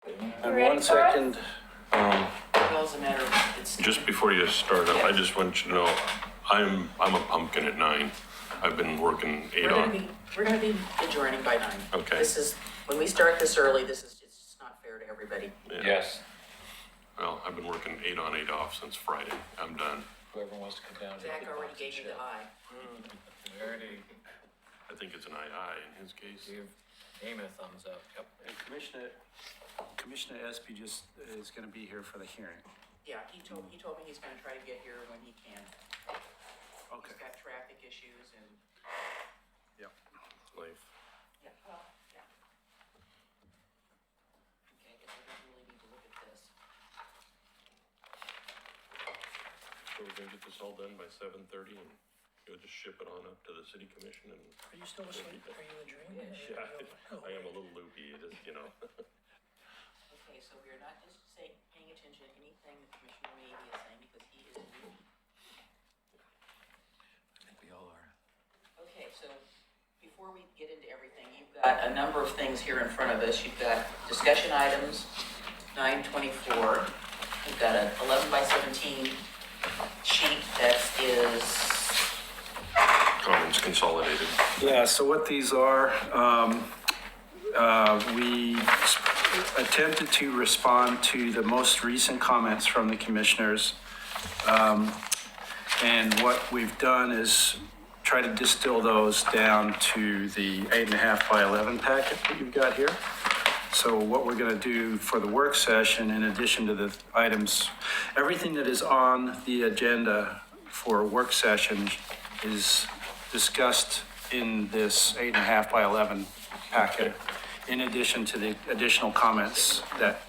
And 1 second, Well, as a matter of, it's. Just before you start up, I just want you to know, I'm a pumpkin at 9. I've been working 8 on. We're gonna be adjourning by 9. Okay. This is, when we start this early, it's just not fair to everybody. Yeah. Yes. Well, I've been working 8 on 8 off since Friday. I'm done. Whoever wants to come down. Zach already gave you the eye. Already I think it's an aye in his case. gave Amy a thumbs up. Yep. and Commissioner Espy just is gonna be here for the hearing. Yeah, he told me he's gonna try to get here when he can. Okay. He's got traffic issues and, Yep. Life. yeah, well, yeah. Okay, I guess I don't really need to look at this. So we're gonna get this all done by 7:30 and you'll just ship it on up to the city commission and. Are you still asleep? Are you a dream? Yeah, I am a little loopy, it is, you know. Okay, so we're not just paying attention to anything that Commissioner Maybe is saying because he is new. I think we all are. Okay, so before we get into everything, you've got a number of things here in front of us. You've got discussion items, 924. You've got an 11 by 17 sheet that is, Comments consolidated. Yeah, so what these are, we attempted to respond to the most recent comments from the commissioners. And what we've done is try to distill those down to the 8.5 by 11 packet that you've got here. So what we're gonna do for the work session, in addition to the items, everything that is on the agenda for a work session is discussed in this 8.5 by 11 packet, in addition to the additional comments that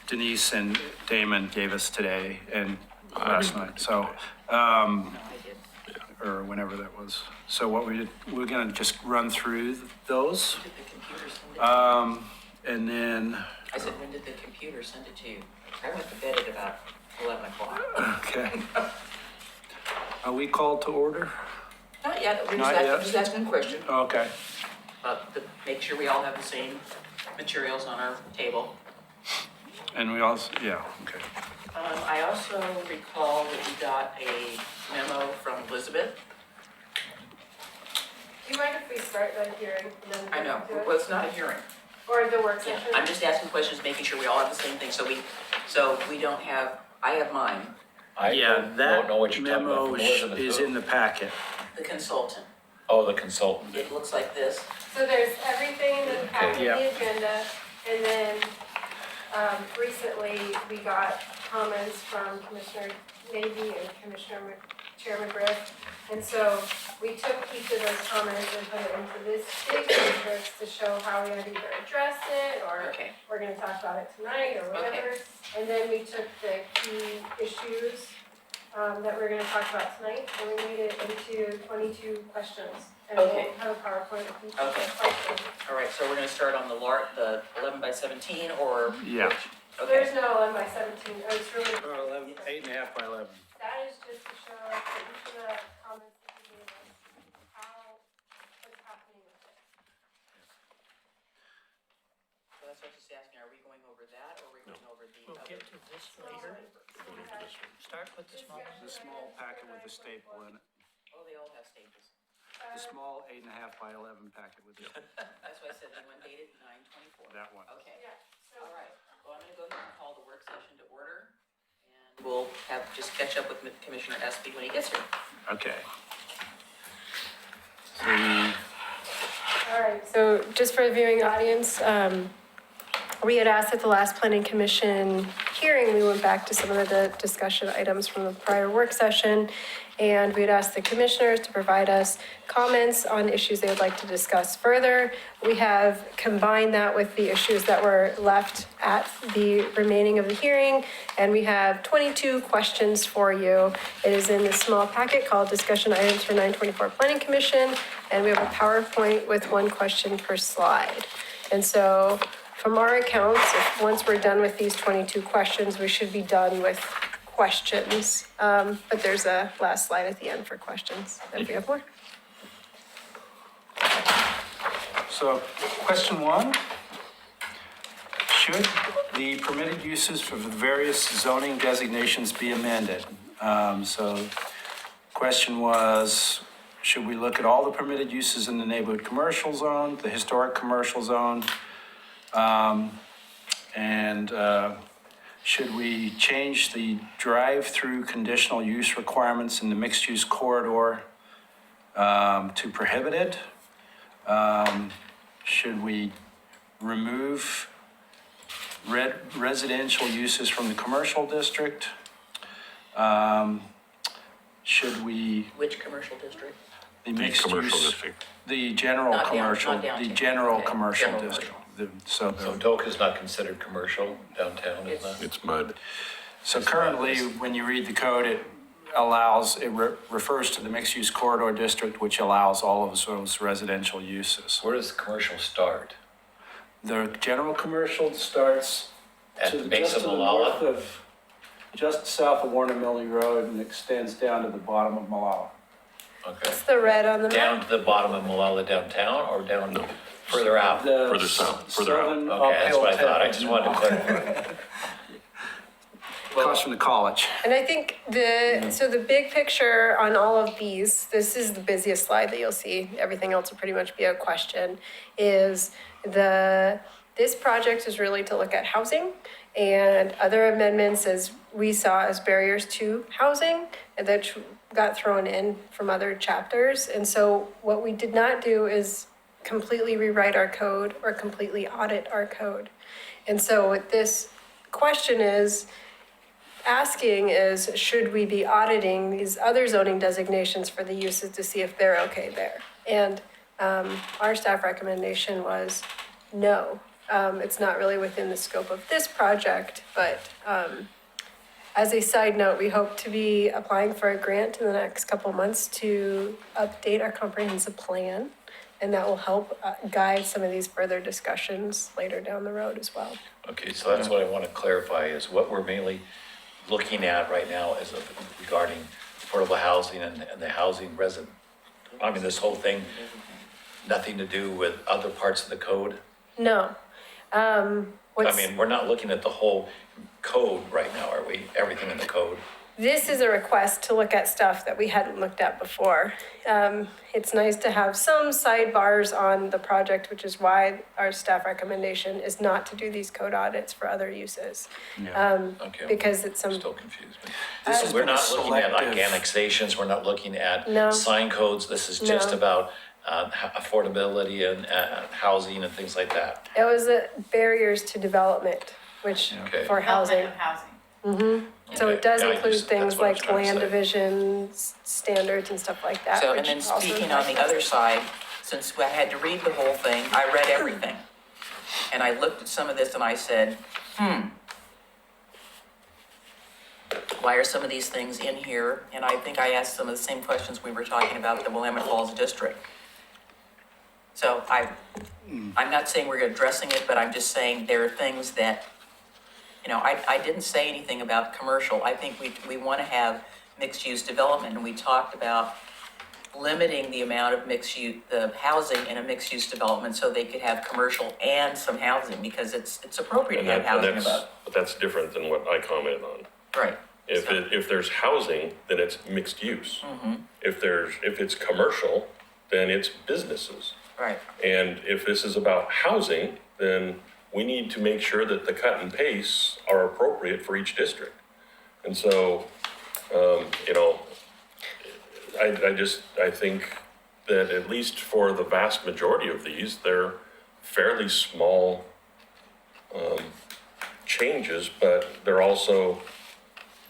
Denise and Damon gave us today and last night, so, I did. or whenever that was. So what we're gonna just run through those, Did the computer send it to you? and then, I said, when did the computer send it to you? I went to bed at about 11 o'clock. okay. Are we called to order? Not yet, we're Not yet. just asking a question. Okay. To make sure we all have the same materials on our table. And we also, yeah, okay. I also recall that we got a memo from Elizabeth. Do you mind if we start the hearing and then? I know, do it? well, it's not a hearing. Or the work Yeah, session? I'm just asking questions, making sure we all have the same thing, so we don't have, I have mine, I don't know what you're talking about Memo from Elizabeth. is in the packet. the consultant. Oh, the consultant. It looks like this. So there's everything in the packet, Yeah. the agenda, and then, recently, we got comments from Commissioner Navy and Chair McGriff. And so we took each of those comments and put it into this big matrix to show how we had either addressed it, or Okay, we're gonna talk about it tonight, or whatever. And then we took the key issues, that we're gonna talk about tonight, and we made it into 22 questions. And Okay. we'll have a PowerPoint of each Okay. question. all right, so we're gonna start on the 11 by 17, or? Yeah. which? Okay, There's no 11 by 17, it's really, 8.5 by 11. that is just to show us that each of the comments that you gave us, what's happening with it. so that's what I'm just asking, are we going over that, or are we going over the We'll other? get to this later. Start with the small. The small packet with the staple in it. Oh, they all have staples. The small 8.5 by 11 packet with the, That's why I said the one dated 9/24. that one. Okay, Yeah, so. all right, well, I'm gonna go ahead and call the work session to order, and we'll just catch up with Commissioner Espy when he gets here. Okay. So we, All right, so just for the viewing audience, we had asked at the last planning commission hearing, we went back to some of the discussion items from the prior work session, and we had asked the commissioners to provide us comments on issues they would like to discuss further. We have combined that with the issues that were left at the remaining of the hearing, and we have 22 questions for you. It is in this small packet called Discussion Items for 924 Planning Commission, and we have a PowerPoint with one question per slide. And so from our accounts, once we're done with these 22 questions, we should be done with questions. But there's a last slide at the end for questions, if we have more. so question one, should the permitted uses for the various zoning designations be amended? So question was, should we look at all the permitted uses in the neighborhood commercial zone, the historic commercial zone? And should we change the drive-through conditional use requirements in the mixed-use corridor to prohibited? Should we remove residential uses from the commercial district? Should we, Which commercial district? the mixed Commercial use, district. the general Not down- commercial, not downtown. the general Okay, commercial general district. So Doka's not considered commercial downtown, is that? It's mud. So currently, when you read the code, it allows, it refers to the mixed-use corridor district, which allows all of those residential uses. Where does commercial start? The general commercial starts At to the the, base just of to the north Malala? of, just south of Warner Millie Road and extends down to the bottom of Malala. Okay. It's the red on the map. Down to the bottom of Malala downtown or down further out? The Further south, further out. southern Okay, that's uphill what I thought. I tip. just wanted to clarify. Across from the college. And I think so the big picture on all of these, this is the busiest slide that you'll see, everything else will pretty much be a question, is this project is really to look at housing and other amendments as we saw as barriers to housing and that got thrown in from other chapters. And so what we did not do is completely rewrite our code or completely audit our code. And so what this question is asking is, should we be auditing these other zoning designations for the uses to see if they're okay there? And our staff recommendation was no. It's not really within the scope of this project, but as a side note, we hope to be applying for a grant in the next couple months to update our comprehensive plan. And that will help guide some of these further discussions later down the road as well. Okay, so that's what I want to clarify is what we're mainly looking at right now is regarding affordable housing and the housing resident. I mean, this whole thing, nothing to do with other parts of the code. No. I mean, we're not looking at the whole code right now, are we? Everything in the code. This is a request to look at stuff that we hadn't looked at before. It's nice to have some sidebars on the project, which is why our staff recommendation is not to do these code audits for other uses. Okay. Because it's I'm some, still confused. This has We're been a not looking at like selective- annexations, we're not looking at No. sign codes. This is just No. about affordability and housing and things like that. it was barriers to development, which Okay. for housing. So it does Okay. Yeah, I include just- things that's what I was like trying to land say. division standards and stuff like that. So, and which then also speaking on the impacts other us. side, since I had to read the whole thing, I read everything. And I looked at some of this and I said, why are some of these things in here? And I think I asked some of the same questions we were talking about the Willamette Falls district. So I'm not saying we're addressing it, but I'm just saying there are things that, you know, I didn't say anything about commercial. I think we want to have mixed-use development, and we talked about limiting the amount of mixed-use, the housing in a mixed-use development so they could have commercial and some housing, because it's appropriate to have housing above. But that's different than what I commented on. Right. If there's housing, then it's mixed use. If it's commercial, then it's businesses. Right. And if this is about housing, then we need to make sure that the cut and paste are appropriate for each district. And so, you know, I think that at least for the vast majority of these, they're fairly small changes, but they're also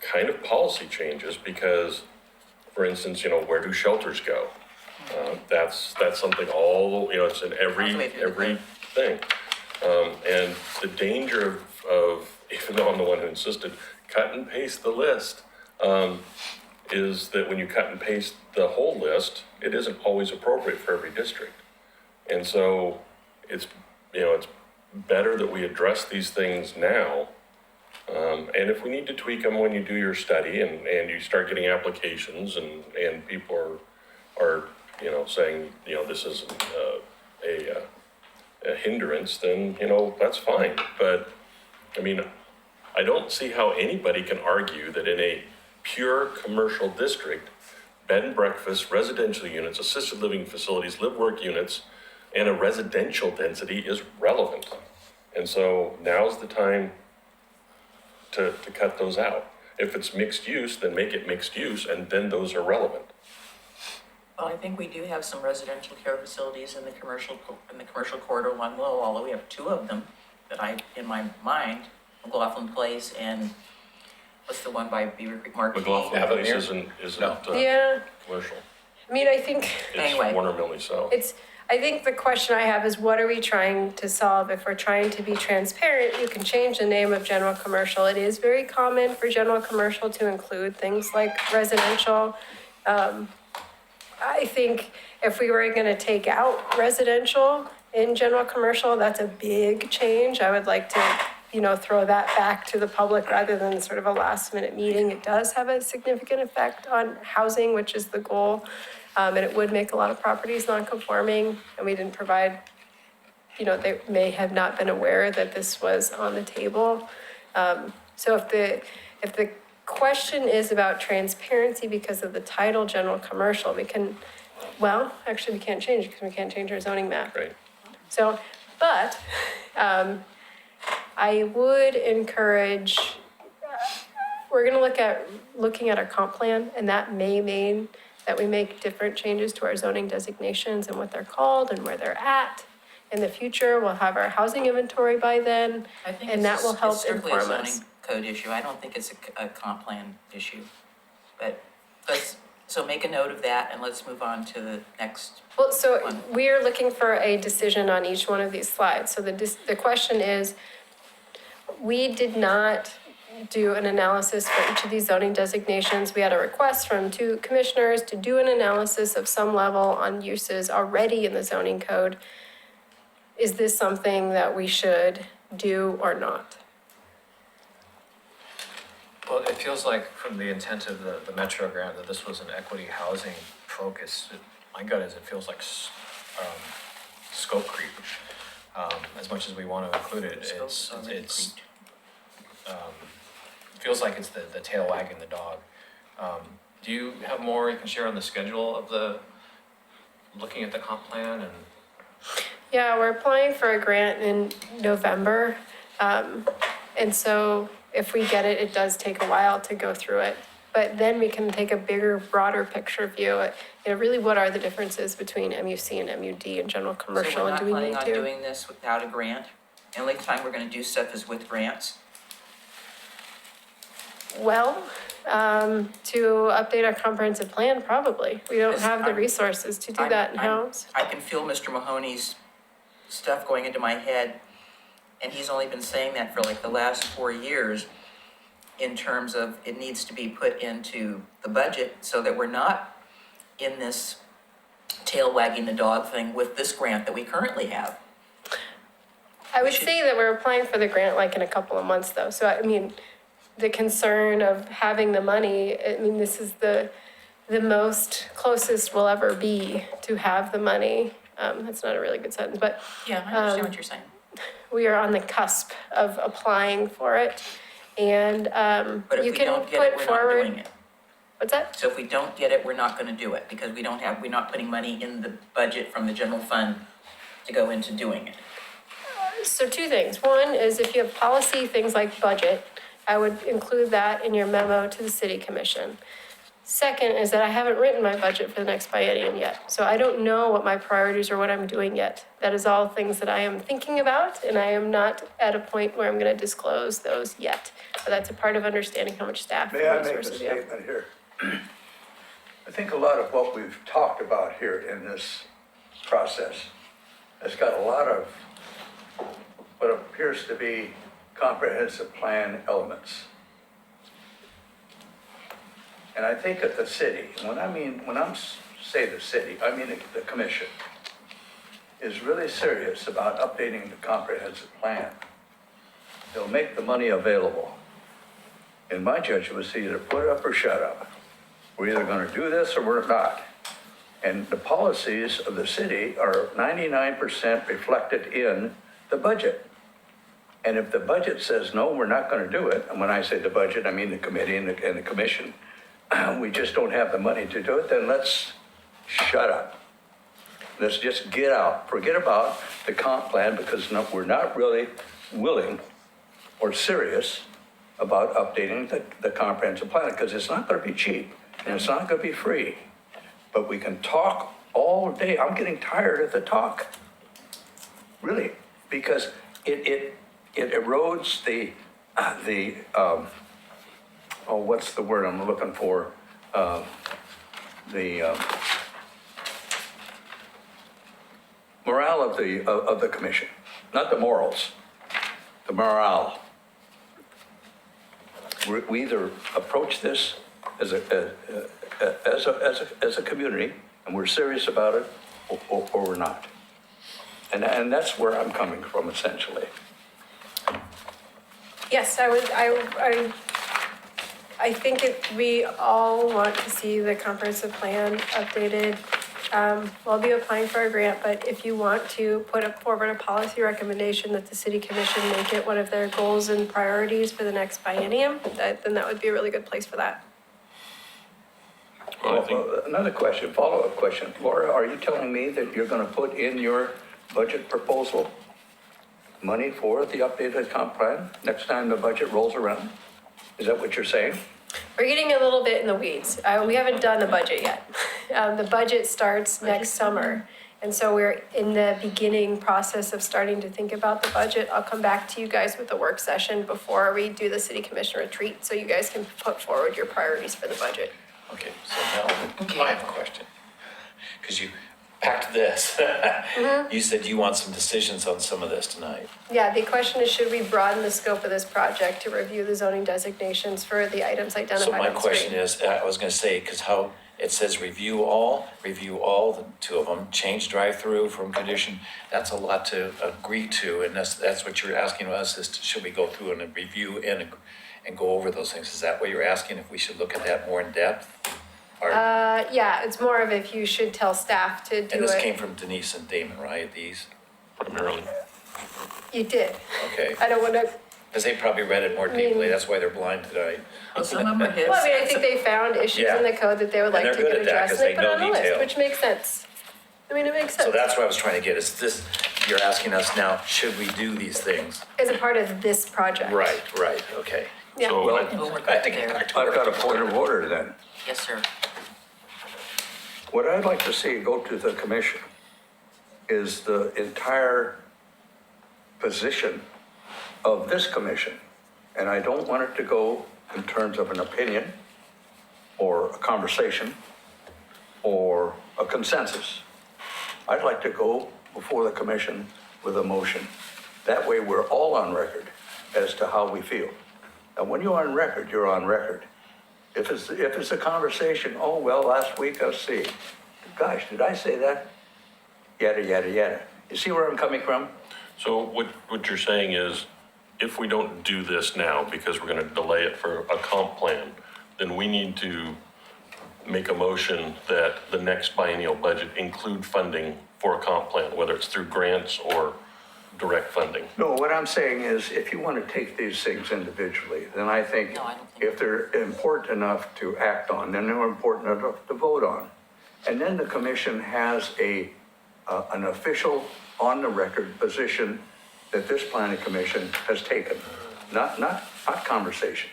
kind of policy changes because, for instance, you know, where do shelters go? That's something all, you know, it's in every thing. And the danger of, even though I'm the one who insisted, cut and paste the list, is that when you cut and paste the whole list, it isn't always appropriate for every district. And so it's, you know, it's better that we address these things now. And if we need to tweak them when you do your study and you start getting applications and people are, you know, saying, you know, this is a hindrance, then, you know, that's fine. But I mean, I don't see how anybody can argue that in a pure commercial district, bed and breakfast, residential units, assisted living facilities, live-work units, and a residential density is relevant. And so now's the time to cut those out. If it's mixed use, then make it mixed use, and then those are relevant. Well, I think we do have some residential care facilities in the commercial corridor along Willow, although we have two of them that in my mind, McLaughlin Place and what's the one by Beaver Creek Marquee? McLaughlin Place Avenue? isn't No. Yeah, commercial. I mean, I think Anyway. It's Warner Millie South. I think the question I have is what are we trying to solve? If we're trying to be transparent, you can change the name of general commercial. It is very common for general commercial to include things like residential. I think if we were gonna take out residential in general commercial, that's a big change. I would like to, throw that back to the public rather than sort of a last minute meeting. It does have a significant effect on housing, which is the goal. And it would make a lot of properties non-conforming, and we didn't provide, they may have not been aware that this was on the table. So if the question is about transparency because of the title, general commercial, we can't change it because we can't change our zoning map. Right. So, but I would encourage, we're gonna looking at our comp plan, and that may mean that we make different changes to our zoning designations and what they're called and where they're at. In the future, we'll have our housing inventory by then, I think and that will it's help strictly a inform zoning us. code issue. I don't think it's a comp plan issue. But so make a note of that and let's move on to the next. Well, so One. we are looking for a decision on each one of these slides. So the question is, we did not do an analysis for each of these zoning designations. We had a request from 2 commissioners to do an analysis of some level on uses already in the zoning code. Is this something that we should do or not? Well, it feels like from the intent of the Metro grant that this was an equity housing focus. My gut is it feels like scope creep. As much as we want to include it, it feels like it's the tail wagging the dog. Do you have more you can share on the schedule of looking at the comp plan and? Yeah, we're applying for a grant in November. And so if we get it, it does take a while to go through it. But then we can take a bigger, broader picture view. Really what are the differences between MUC and MUD and general commercial, and do we need So we're not planning on to? doing this without a grant? The only time we're gonna do stuff is with grants? Well, to update our comprehensive plan, probably. We don't have the resources to do that in-house. I can feel Mr. Mahoney's stuff going into my head, and he's only been saying that for like the last 4 years in terms of it needs to be put into the budget so that we're not in this tail wagging the dog thing with this grant that we currently have. I would should- say that we're applying for the grant like in a couple of months though. So I mean, the concern of having the money, I mean, this is the most closest we'll ever be to have the money. That's not a really good sentence, but Yeah, I understand what you're saying. we are on the cusp of applying for it. And But if you we can don't get it, put we're not doing forward, it. what's that? So if we don't get it, we're not gonna do it because we're not putting money in the budget from the general fund to go into doing it. So 2 things. One is if you have policy, things like budget, I would include that in your memo to the city commission. Second is that I haven't written my budget for the next biennium yet. So I don't know what my priorities or what I'm doing yet. That is all things that I am thinking about, and I am not at a point where I'm gonna disclose those yet. But that's a part of understanding how much staff and May I make a resources we have. statement here? I think a lot of what we've talked about here in this process has got a lot of what appears to be comprehensive plan elements. And I think that the city, when I say the city, I mean the commission, is really serious about updating the comprehensive plan. They'll make the money available. In my judgment, it's either put up or shut up. We're either gonna do this or we're not. And the policies of the city are 99% reflected in the budget. And if the budget says, no, we're not gonna do it, and when I say the budget, I mean the committee and the commission, we just don't have the money to do it, then let's shut up. Let's just get out, forget about the comp plan, because no, we're not really willing or serious about updating the comprehensive plan, because it's not gonna be cheap, and it's not gonna be free. But we can talk all day. I'm getting tired of the talk. Really, because it erodes what's the word I'm looking for? The morale of the commission, not the morals, the morale. We either approach this as a community, and we're serious about it, or we're not. And that's where I'm coming from, essentially. Yes, I think we all want to see the comprehensive plan updated. We'll be applying for a grant, but if you want to put forward a policy recommendation that the city commission make it one of their goals and priorities for the next biennium, then that would be a really good place for that. Well, I think, Another question, follow-up question. Laura, are you telling me that you're gonna put in your budget proposal money for the updated comp plan next time the budget rolls around? Is that what you're saying? We're getting a little bit in the weeds. We haven't done the budget yet. The budget starts next summer. And so we're in the beginning process of starting to think about the budget. I'll come back to you guys with a work session before we do the city commission retreat, so you guys can put forward your priorities for the budget. Okay, so now I have a question. Because back to this. You said you want some decisions on some of this tonight. Yeah, the question is, should we broaden the scope of this project to review the zoning designations for the items identified So on my screen? question is, I was gonna say, because how it says review all, the two of them, change drive-through from condition, that's a lot to agree to, and that's what you're asking us, is should we go through and review and go over those things? Is that what you're asking, if we should look at that more in depth? Or, Yeah, it's more of if you should tell staff to do and this it. came from Denise and Damon, right, these? primarily. You did. Okay, I don't want to, because they probably read it more deeply, that's why they're blind tonight. Oh, some of them are his. well, I mean, I think they found issues in the code that they would like they're to good get at that addressed, 'cause and they they put know it on the list, detail. which makes sense. I mean, it makes sense. So that's what I was trying to get, is this, you're asking us now, should we do these things? As a part of this project. Right, okay. Yeah. So Well, I- Well, we're I good think there. back to I've work. got a point of order then. Yes, sir. What I'd like to see go to the commission is the entire position of this commission. And I don't want it to go in terms of an opinion or a conversation or a consensus. I'd like to go before the commission with a motion. That way we're all on record as to how we feel. And when you're on record, you're on record. If it's a conversation, oh, well, last week, I'll see. Gosh, did I say that? Yada, yada, yada. You see where I'm coming from? So what you're saying is, if we don't do this now, because we're gonna delay it for a comp plan, then we need to make a motion that the next biennial budget include funding for a comp plan, whether it's through grants or direct funding. No, what I'm saying is, if you want to take these things individually, then I think No, I don't think if they're important enough to act on, then they're important enough to vote on. And then the commission has an official, on-the-record position that this planning commission has taken, not conversation.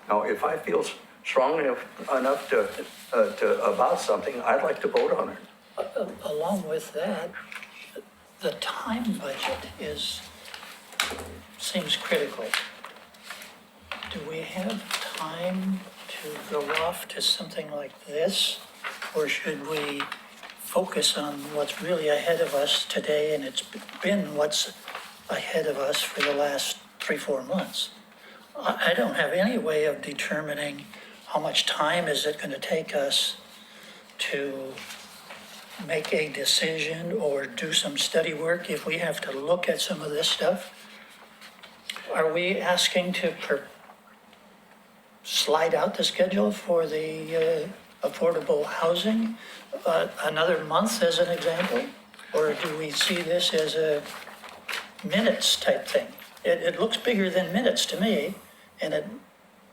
Now, if I feel strongly enough to about something, I'd like to vote on it. Along with that, the time budget seems critical. Do we have time to go off to something like this? Or should we focus on what's really ahead of us today, and it's been what's ahead of us for the last 3-4 months? I don't have any way of determining how much time is it going to take us to make a decision or do some study work if we have to look at some of this stuff. Are we asking to slide out the schedule for the affordable housing another month as an example? Or do we see this as a minutes type thing? It looks bigger than minutes to me, and it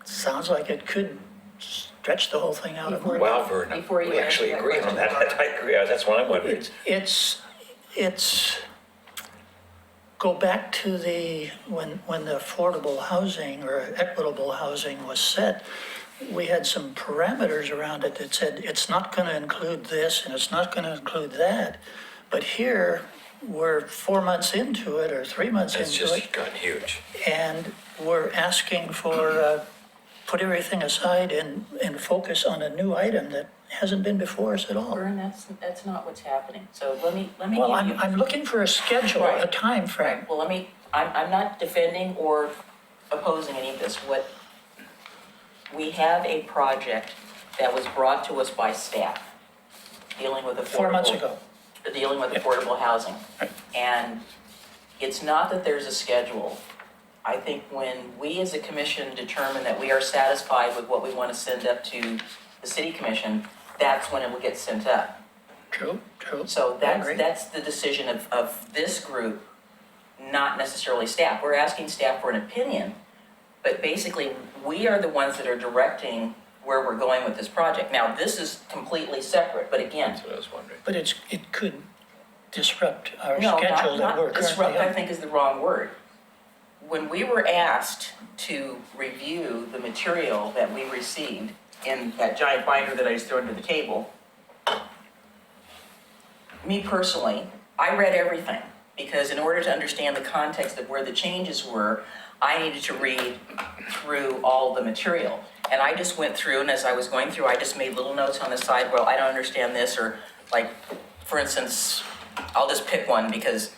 sounds like it could stretch the whole thing out. Wow, Vernon, Before you we actually answer agree that on that. question, I agree, that's what I'm wondering. It's, go back to when the affordable housing or equitable housing was set, we had some parameters around it that said it's not going to include this and it's not going to include that. But here, we're 4 months into it or 3 months It's into it, just gotten huge. and we're asking for, put everything aside and focus on a new item that hasn't been before us at all. Vern, that's not what's happening. So let me Well, give you. I'm looking for a schedule, a Right. time frame. Well, I'm not defending or opposing any of this. We have a project that was brought to us by staff dealing with affordable. 4 months ago. Dealing with affordable housing. Right. And it's not that there's a schedule. I think when we as a commission determine that we are satisfied with what we want to send up to the city commission, that's when it will get sent up. True. So I agree. that's the decision of this group, not necessarily staff. We're asking staff for an opinion, but basically, we are the ones that are directing where we're going with this project. Now, this is completely separate, but again, That's what I was wondering. But it could disrupt our no, schedule that we're not disrupt, currently I on. think is the wrong word. When we were asked to review the material that we received in that giant binder that I just threw into the table, me personally, I read everything, because in order to understand the context of where the changes were, I needed to read through all the material. And I just went through, and as I was going through, I just made little notes on the side, well, I don't understand this, or like, for instance, I'll just pick one because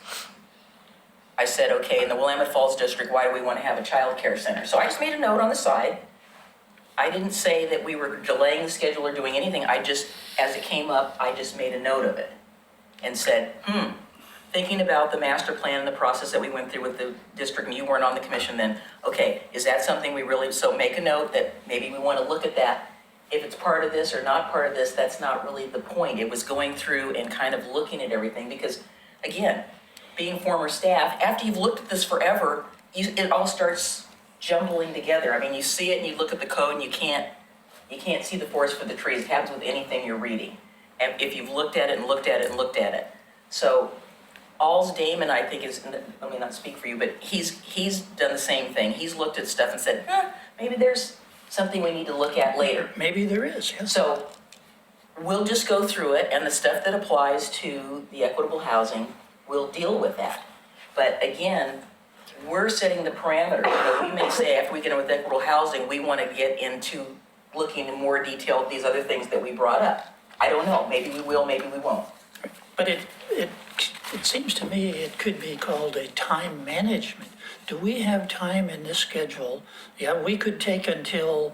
I said, okay, in the Willamette Falls district, why do we want to have a child care center? So I just made a note on the side. I didn't say that we were delaying the schedule or doing anything. I just, as it came up, I just made a note of it and said, thinking about the master plan and the process that we went through with the district, and you weren't on the commission then, okay, is that something we really, so make a note that maybe we want to look at that. If it's part of this or not part of this, that's not really the point. It was going through and kind of looking at everything, because again, being former staff, after you've looked at this forever, it all starts jumbling together. I mean, you see it and you look at the code and you can't see the forest for the trees. It happens with anything you're reading. And if you've looked at it and looked at it and looked at it. So all's Damon, I think, is, let me not speak for you, but he's done the same thing. He's looked at stuff and said, maybe there's something we need to look at later. Maybe there is, yes. So we'll just go through it, and the stuff that applies to the equitable housing, we'll deal with that. But again, we're setting the parameters. You know, we may say after we get in with equitable housing, we want to get into looking in more detail at these other things that we brought up. I don't know, maybe we will, maybe we won't. But it seems to me it could be called a time management. Do we have time in this schedule? Yeah, we could take until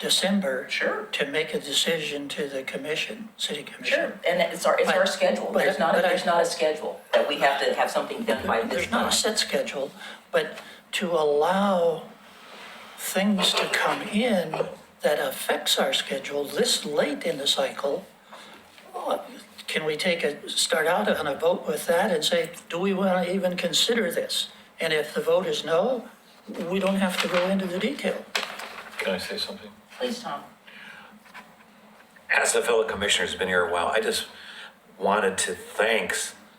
December. Sure. To make a decision to the commission, city commission. Sure, and it's our schedule. but- There's not but a schedule that we have to have something done by this There's not time. a set schedule, but to allow things to come in that affects our schedule this late in the cycle, can we start out on a vote with that and say, do we want to even consider this? And if the vote is no, we don't have to go into the detail. Can I say something? Please, Tom. As a fellow commissioner who's been here a while, I just wanted to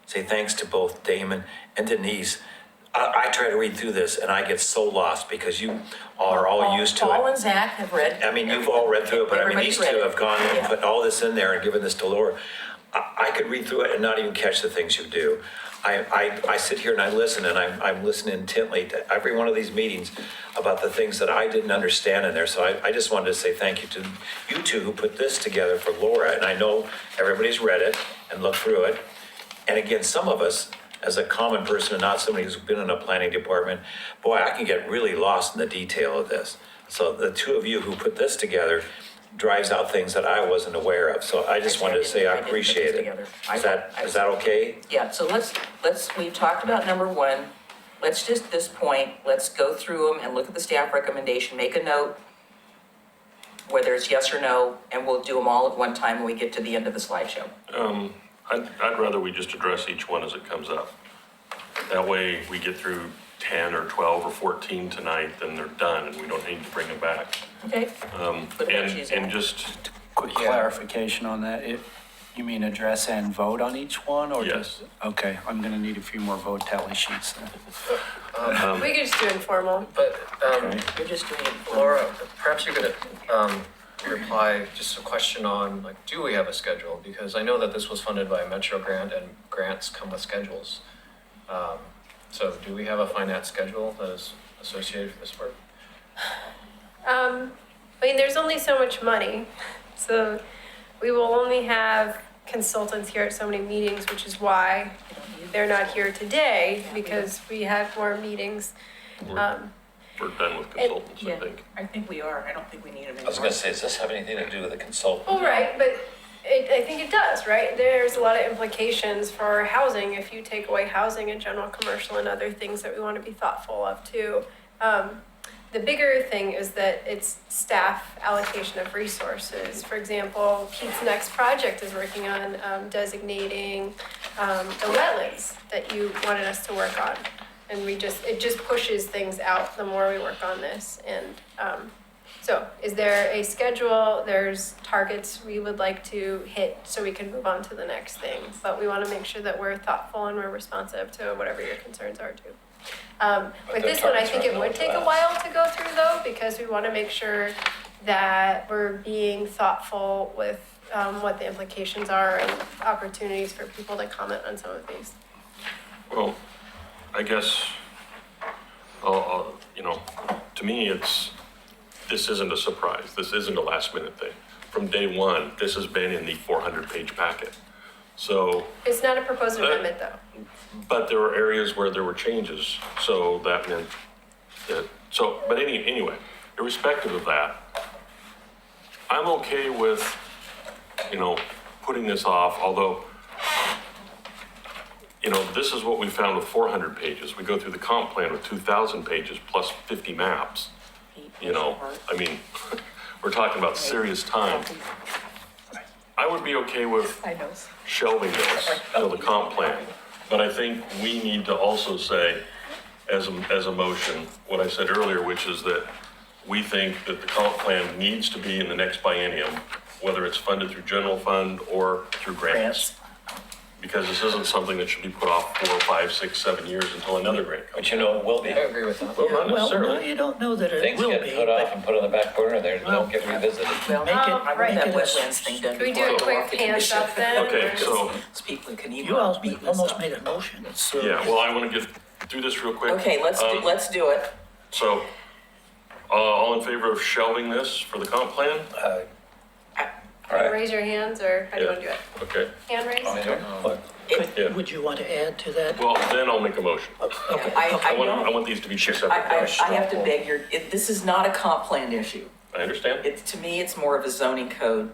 say thanks to both Damon and Denise. I try to read through this and I get so lost because you are all used to Paul it. and Zach have read. I mean, you've all read through it, but I mean, Everybody's these two read it. have gone and Yeah. put all this in there and given this to Laura. I could read through it and not even catch the things you do. I sit here and I listen, and I'm listening intently to every one of these meetings about the things that I didn't understand in there. So I just wanted to say thank you to you two who put this together for Laura. And I know everybody's read it and looked through it. And again, some of us, as a common person and not somebody who's been in a planning department, boy, I can get really lost in the detail of this. So the two of you who put this together drives out things that I wasn't aware of. So I just wanted to say I didn't put this appreciate it. together. Is that okay? Yeah, so we've talked about number one. Let's just, at this point, let's go through them and look at the staff recommendation, make a note, whether it's yes or no, and we'll do them all at one time when we get to the end of the slideshow. I'd rather we just address each one as it comes up. That way, we get through 10 or 12 or 14 tonight, then they're done, and we don't need to bring them back. Okay. What about you, Zach? And just, Quick clarification on that. You mean address and vote on each one, or Yes. just? Okay, I'm gonna need a few more vote tally sheets then. We could just do informal. But, Okay. You're just doing it for. Laura, perhaps you could, reply, just a question on, like, do we have a schedule? Because I know that this was funded by a Metro grant and grants come with schedules. So do we have a finance schedule that is associated with this work? I mean, there's only so much money, so we will only have consultants here at so many meetings, which is why they're not here today, because we have more meetings. we're done with consultants, I Yeah, think. I think we are. I don't think we need them anymore. I was gonna say, does this have anything to do with the consultant? Well, right, but I think it does, right? There's a lot of implications for housing if you take away housing and general commercial and other things that we want to be thoughtful of too. The bigger thing is that it's staff allocation of resources. For example, Pete's next project is working on designating the wetlands that you wanted us to work on. And it just pushes things out the more we work on this. And so is there a schedule? There's targets we would like to hit so we can move on to the next thing. But we want to make sure that we're thoughtful and we're responsive to whatever your concerns are too. With the this one, I targets think it aren't would take a fast. while to go through though, because we want to make sure that we're being thoughtful with what the implications are and opportunities for people to comment on some of these. Well, I guess, to me, this isn't a surprise. This isn't a last minute thing. From day one, this has been in the 400-page packet. So, It's not a proposed amendment though. but there were areas where there were changes, so that meant that, but anyway, irrespective of that, I'm okay with, putting this off, although, this is what we found with 400 pages. We go through the comp plan with 2,000 pages plus 50 maps, I mean, we're talking about serious time. I would be okay with I know. shelving this, the comp plan. But I think we need to also say, as a motion, what I said earlier, which is that we think that the comp plan needs to be in the next biennium, whether it's funded through general fund or through grants. Because this isn't something that should be put off 4, 5, 6, 7 years until another grant comes. But you know, it will be. I agree with that. Well, not Well, no, necessarily. you don't know that it Things will get be, put off but and put on the back burner, they don't get revisited. Well, Make it- I want that make it a- wetlands thing done Can we do before I a go quick off the hands commission. up then? Okay, or- so, Speak with Keneva. you almost beating this almost up. made a motion. So yeah, well, I want to get through this real quick. Okay, let's do it. So, all in favor of shelving this for the comp plan? Raise your hands, or how do you Yeah. want to do it? Okay, Hand raise? Yeah. would you want to add to that? well, then I'll make a motion. Yeah, I I want don't, these to be two separate things. I have to beg this is not a comp plan issue. I understand, To me, it's more of a zoning code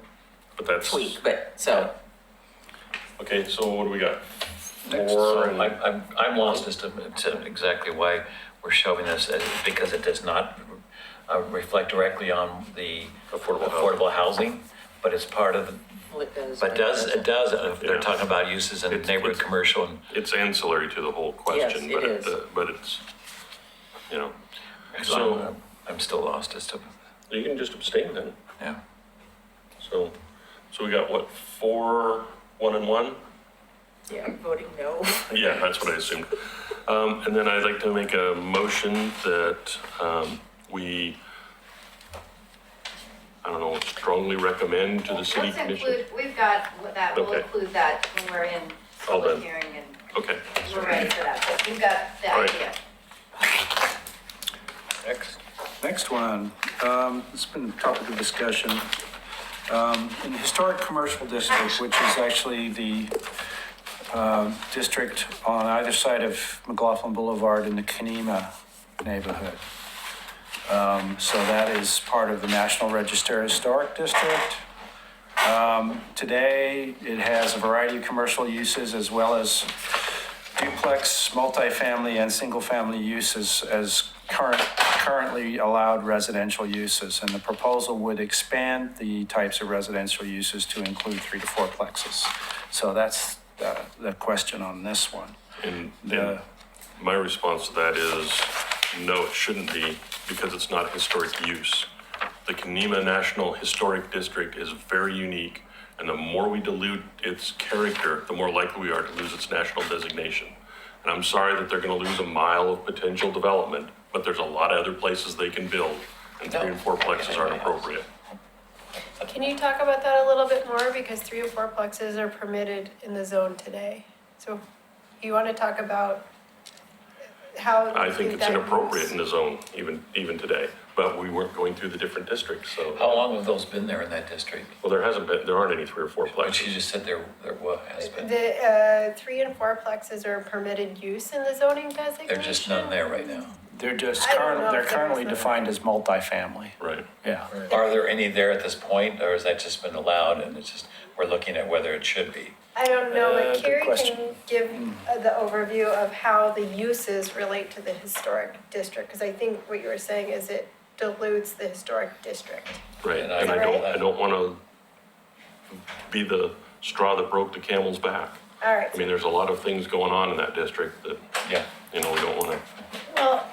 but that's, tweak, but, so, okay, so what do we got? So 4 and, I'm lost as to exactly why we're showing this, because it does not reflect directly on the affordable housing, but it's part of, well, it does. but it does, if they're Yeah. talking about uses in It's- neighborhood it's- commercial and. it's ancillary to the whole question, Yes, but it is. but it's, So so, I'm still lost as to, you can just abstain then. yeah. So we got what, 4, 1 and 1? Yeah, I'm voting no. Yeah, that's what I assumed. And then I'd like to make a motion that we, I don't know, strongly recommend to the city Let's commission. include, we've got that, we'll Okay. include that when we're in All public done. hearing and Okay, we're ready for that, but we've got the All right. idea. Next. Next one, it's been a topic of discussion. In the historic commercial district, which is actually the district on either side of McLaughlin Boulevard in the Kenema neighborhood. So that is part of the National Register Historic District. Today, it has a variety of commercial uses as well as duplex, multifamily, and single-family uses as currently allowed residential uses. And the proposal would expand the types of residential uses to include 3 to 4 plexes. So that's the question on this one. And The, my response to that is, no, it shouldn't be, because it's not historic use. The Kenema National Historic District is very unique, and the more we dilute its character, the more likely we are to lose its national designation. And I'm sorry that they're gonna lose a mile of potential development, but there's a lot of other places they can build, and 3 and 4 plexes aren't appropriate. Can you talk about that a little bit more? Because 3 and 4 plexes are permitted in the zone today. So you want to talk about how? I think it's that inappropriate use- in the zone, even today, but we weren't going through the different districts, so. How long have those been there in that district? Well, there aren't any 3 or 4 But you plexes. just said there what has been. The 3 and 4 plexes are permitted use in the zoning designation? There's just none there right now. they're just, I don't know they're if there currently was a- defined as multifamily. Right. Yeah. Are there any there at this point, or has that just been allowed and it's just, we're looking at whether it should be? I don't know, but Good Carrie question. can give the overview of how the uses relate to the historic district, because I think what you were saying is it dilutes the historic district. Right, And and I agree. I don't wanna be the straw that broke the camel's back. All right, I mean, there's a lot of things going on in that district that, Yeah. we don't wanna, Well,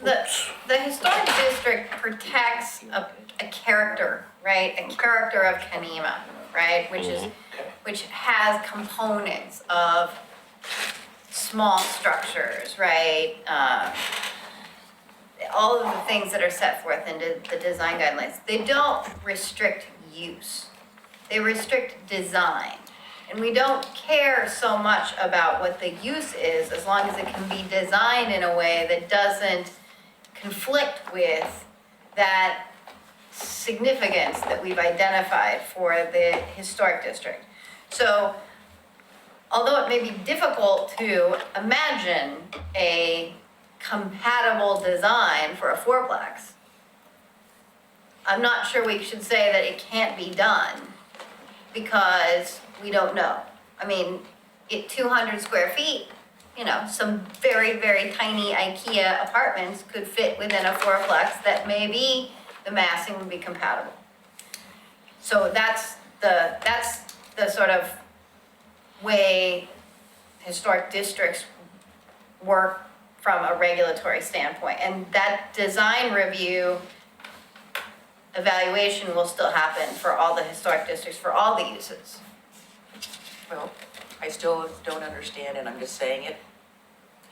the historic district protects a character, right? A character of Kenema, right? Which has components of small structures, right? All of the things that are set forth in the design guidelines. They don't restrict use. They restrict design. And we don't care so much about what the use is, as long as it can be designed in a way that doesn't conflict with that significance that we've identified for the historic district. So, although it may be difficult to imagine a compatible design for a fourplex, I'm not sure we should say that it can't be done, because we don't know. I mean, at 200 square feet, some very, very tiny IKEA apartments could fit within a fourplex that maybe the massing would be compatible. So that's the sort of way historic districts work from a regulatory standpoint. And that design review evaluation will still happen for all the historic districts, for all the uses. Well, I still don't understand, and I'm just saying it,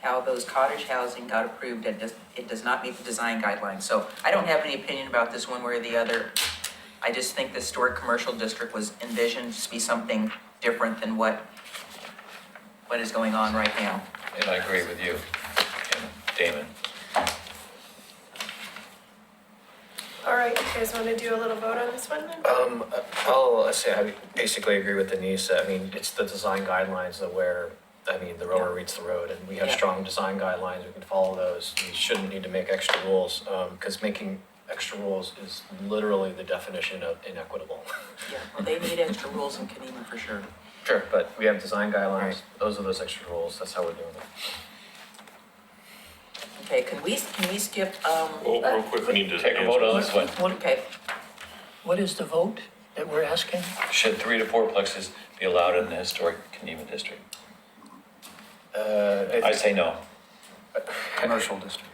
how those cottage housing got approved, and it does not meet the design guidelines. So I don't have any opinion about this one way or the other. I just think the historic commercial district was envisioned to be something different than what is going on right now. And I agree with you, Damon. all right, you guys want to do a little vote on this one then? I'll say I basically agree with Denise. I mean, it's the design guidelines that where, the rubber meets the road, and we have Yeah. strong design guidelines, we can follow those. We shouldn't need to make extra rules, because making extra rules is literally the definition of inequitable. Yeah, well, they need extra rules in Kenema for sure. Sure, but we have design guidelines, Right. those are those extra rules, that's how we're doing it. Okay, can we skip, well, real quick, we need to Take a vote on this one. okay, What is the vote that we're asking? Should 3 to 4 plexes be allowed in the historic Kenema district? I say no. Commercial district.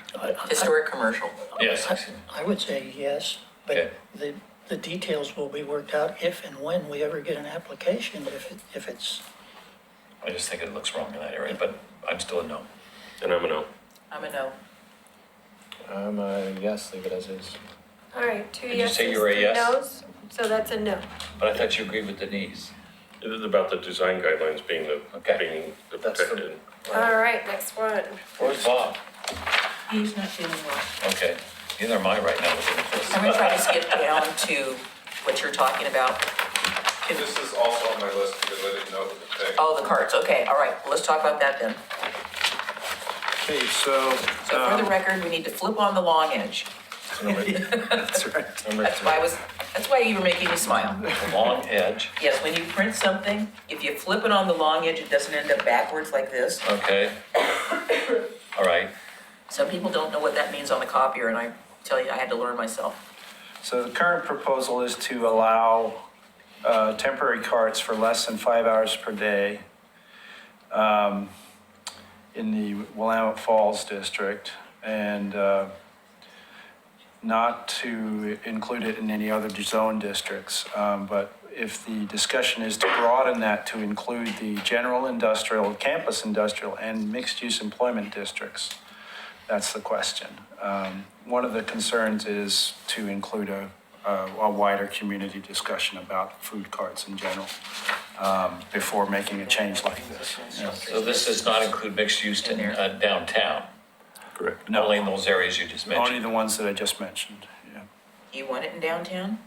historic commercial. Yes. I would say yes, Okay. but the details will be worked out if and when we ever get an application, if it's, I just think it looks wrong in that area, but I'm still a no. And I'm a no. I'm a no. Yes, leave it as is. All right, 2 Did you yeses, say you were a 3 yes? noes, so that's a no. But I thought you agreed with Denise. It is about the design guidelines being Okay. That's the- protected. All right, next one. Where's Bob? He's not feeling well. Okay, neither am I right now. I'm gonna try to skip down to what you're talking about. This is also on my list because I didn't know it was a thing. Oh, the carts, okay, all right, let's talk about that then. Okay, so. So for the record, we need to flip on the long edge. That's right. That's why you were making me smile. The long edge, Yes, when you print something, if you flip it on the long edge, it doesn't end up backwards like this. okay. All right, Some people don't know what that means on the copier, and I tell you, I had to learn myself. So the current proposal is to allow temporary carts for less than 5 hours per day in the Willamette Falls district, and not to include it in any other zone districts. But if the discussion is to broaden that to include the general industrial, campus industrial, and mixed-use employment districts, that's the question. One of the concerns is to include a wider community discussion about food carts in general before making a change like this. So this does not include mixed use in downtown, Correct. No, only in those areas you just only mentioned? the ones that I just mentioned, yeah. You want it in downtown?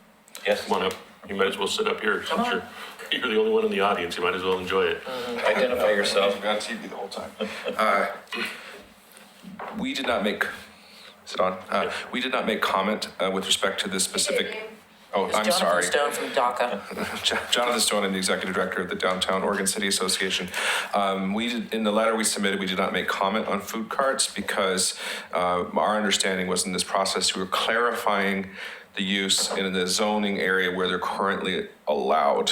Yes, Come on up. You might as well sit up here. Come Since on. you're the only one in the audience. You might as well enjoy it. identify yourself. You've been on TV the whole time. We did not make, is it on? We did not make comment with respect to this specific. Oh, It's I'm sorry. Jonathan Stone from DACA. Jonathan Stone, I'm the executive director of the Downtown Oregon City Association. We did, in the letter we submitted, we did not make comment on food carts because our understanding was in this process, we were clarifying the use in the zoning area where they're currently allowed.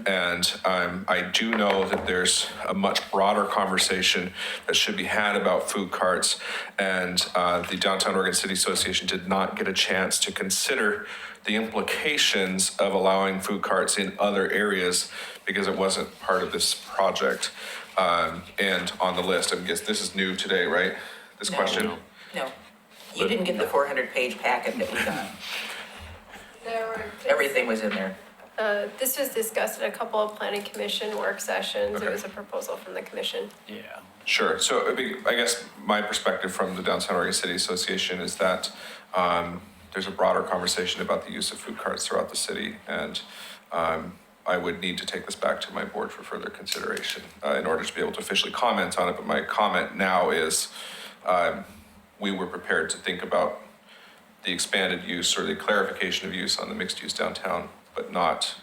And I do know that there's a much broader conversation that should be had about food carts. And the Downtown Oregon City Association did not get a chance to consider the implications of allowing food carts in other areas because it wasn't part of this project. And on the list, I guess this is new today, right? This No. question? No, you didn't get the 400-page packet that we got. Everything was in there. This was discussed at a couple of planning commission work sessions. It Okay. was a proposal from the commission. Yeah. Sure. So I guess my perspective from the Downtown Oregon City Association is that there's a broader conversation about the use of food carts throughout the city. And I would need to take this back to my board for further consideration in order to be able to officially comment on it. But my comment now is we were prepared to think about the expanded use or the clarification of use on the mixed use downtown, but not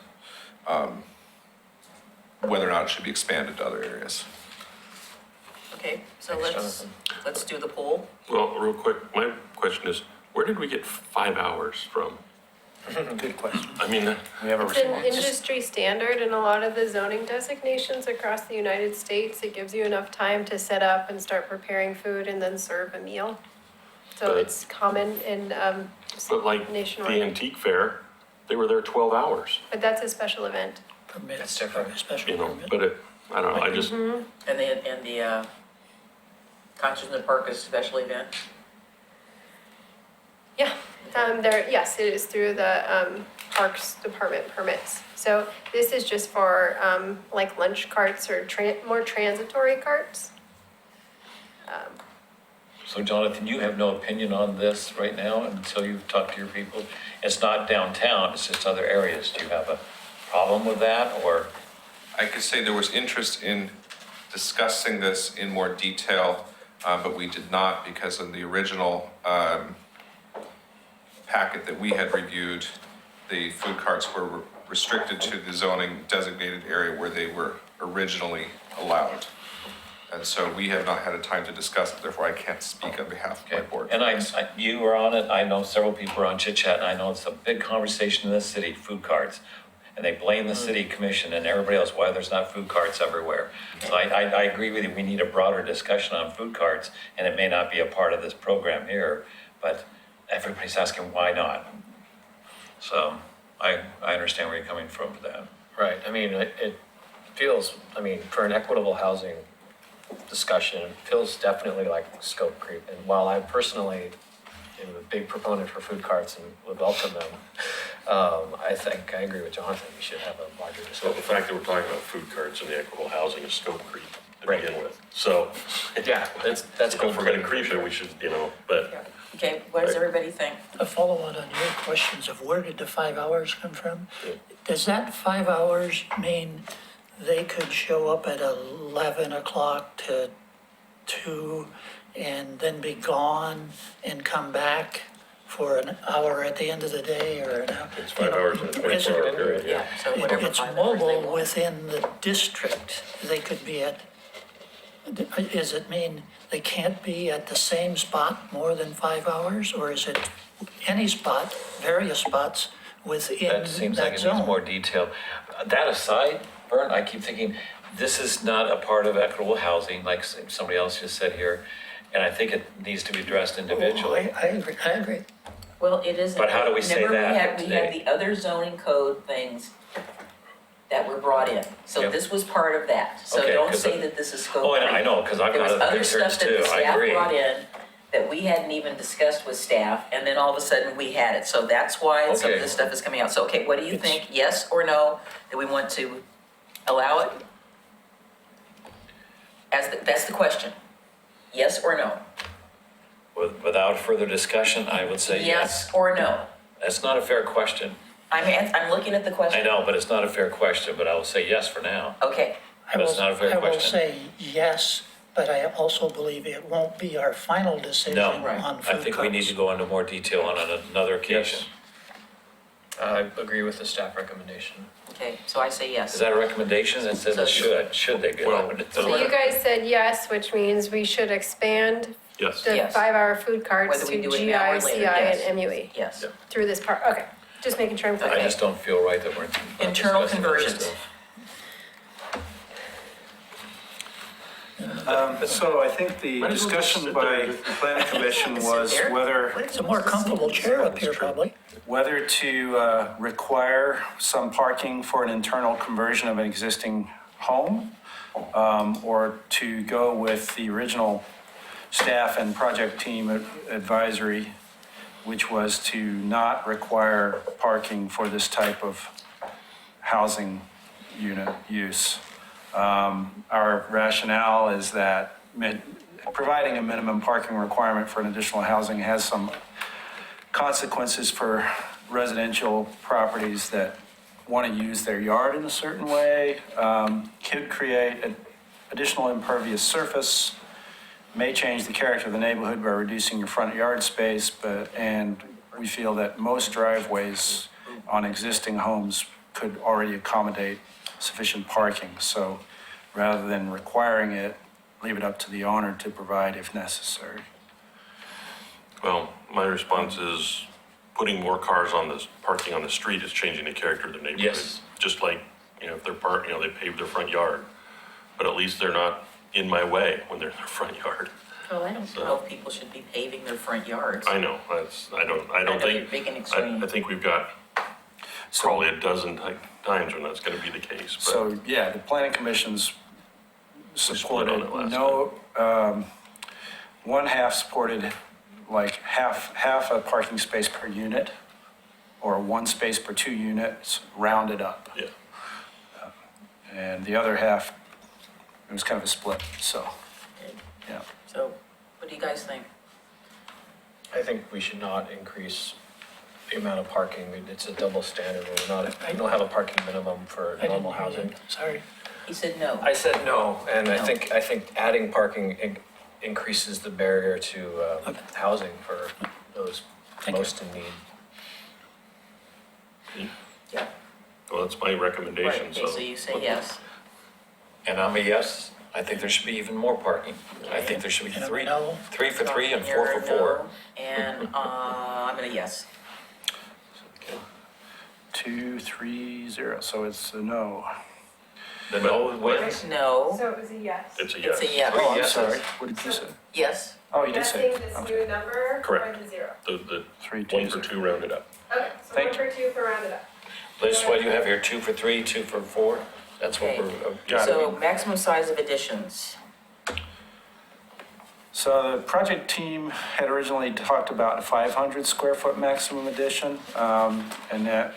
whether or not it should be expanded to other areas. Okay, so Thanks, let's do the poll. Well, real quick, my question is, where did we get 5 hours from? Good question. I mean, We have a It's an response. industry standard in a lot of the zoning designations across the United States. It gives you enough time to set up and start preparing food and then serve a meal. So But- it's common in but like the nationwide, antique fair, they were there 12 hours, but that's a special event. Permit, That's different. a special you know, permit. but it, I don't know, I just, And the Concerts in the Park is a special event. Yeah, yes, it is through the Parks Department permits. So this is just for like lunch carts or more transitory carts. So Jonathan, you have no opinion on this right now until you've talked to your people? It's not downtown, it's just other areas. Do you have a problem with that or? I could say there was interest in discussing this in more detail, but we did not because in the original packet that we had reviewed, the food carts were restricted to the zoning designated area where they were originally allowed. And so we have not had a time to discuss it, therefore I can't speak on behalf of my Okay. board. And you were on it, I know several people are on Chit Chat, and I know it's a big conversation in this city, food carts. And they blame the city commission and everybody else why there's not food carts everywhere. So I agree with you, we need a broader discussion on food carts, and it may not be a part of this program here, but everybody's asking why not? So I understand where you're coming from for that. Right, I mean, it feels, I mean, for an equitable housing discussion, it feels definitely like scope creep. And while I personally am a big proponent for food carts and would welcome them, I think, I agree with Jonathan, we should have a larger so the discussion. fact that we're talking about food carts and the equitable housing is scope creep to Right. begin with. So, Yeah, that's if we're gonna creep it, we should, you know, but Okay, what does everybody think? A follow-on on your questions of where did the 5 hours come from? Does that 5 hours mean they could show up at 11 o'clock to 2 and then be gone and come back for an hour at the end of the day or an hour? it's 5 hours in a 24-hour period, yeah. So whatever It's 5 hours they mobile want. within the district. They could be at, does it mean they can't be at the same spot more than 5 hours? Or is it any spot, various spots within That seems like that it needs zone. more detail. That aside, Vern, I keep thinking, this is not a part of equitable housing, like somebody else just said here. And I think it needs to be addressed individually. I agree. Well, it isn't. But how do we say Remember, that we had today? the other zoning code things that were brought in. So Yep. this was part of that. So Okay, don't 'cause say I- that this is scope Oh, and three. I know, because I've There got was other other concerns stuff that too, the I staff agree. brought in that we hadn't even discussed with staff, and then all of a sudden we had it. So that's why some of Okay. this stuff is coming out. So, okay, what do you think? Yes or no? Do we want to allow it? That's the question. Yes or no? Without further discussion, I would say yes. Yes or no? That's not a fair question. I'm looking at the question. I know, but it's not a fair question, but I will say yes for now. Okay, I But it's will- not a fair I will question. say yes, but I also believe it won't be our final decision No, on food I think we need carts. to go into more detail on another occasion. I agree with the staff recommendation. okay, so I say yes. Is that a recommendation that says So- it should they be Well, allowed? So you guys said yes, which means we should expand Yes. the Yes. 5-hour food carts Whether we to do it now or GI, later, CI, yes. and MUE Yes. through this part. Okay, just making sure I'm clear. I just don't feel right that we're. not Internal discussing other conversions. stuff. So I think the Might as well just discussion sit by there. the planning commission Sit was there. whether It's a more comfortable chair up here, probably. whether to require some parking for an internal conversion of an existing home, or to go with the original staff and project team advisory, which was to not require parking for this type of housing unit use. Our rationale is that providing a minimum parking requirement for an additional housing has some consequences for residential properties that want to use their yard in a certain way, could create an additional impervious surface, may change the character of the neighborhood by reducing your front yard space, and we feel that most driveways on existing homes could already accommodate sufficient parking. So rather than requiring it, leave it up to the owner to provide if necessary. Well, my response is putting more cars on this, parking on the street is changing the character of the neighborhood. Yes. Just like, if they're they pave their front yard, but at least they're not in my way when they're in their front yard. Well, I don't know if people should be paving their front yards. I know, I don't know you're think, big and extreme. I think we've got probably a dozen times when that's gonna be the case, but So, yeah, the planning commission's split on supported, it last no, one half supported like half a parking space per unit, or one space per 2 units, rounded up. yeah. And the other half, it was kind of a split, so, yeah. So, what do you guys think? I think we should not increase the amount of parking. It's a double standard. We don't have a parking minimum for I didn't normal hear you. housing. Sorry. He said no. I said no, and No. I think adding parking increases the barrier to housing for those Thank you. most in need. Yeah. Well, that's my Right, recommendation, okay, so you say yes. And I'm a yes. I think there should be even more parking. I think there should be And I'm a three, no. 3 for 3 and 4 You're for a 4. no, and I'm gonna yes. 2, 3, 0, so it's a no. The no wins. No, So it was a yes. it's a yes. it's a yes. Oh, I'm yeses. sorry, what did you say? Yes, Oh, you did say. this Okay. new number Correct. or the 0? The 3, 1 2, for 0. 2 rounded up. Okay, so Thank 1 for 2 for rounded up. Liz, what do you have here? 2 for 3, 2 for 4? That's what Okay. we're. Got it. so maximum size of additions. So the project team had originally talked about a 500 square foot maximum addition, and that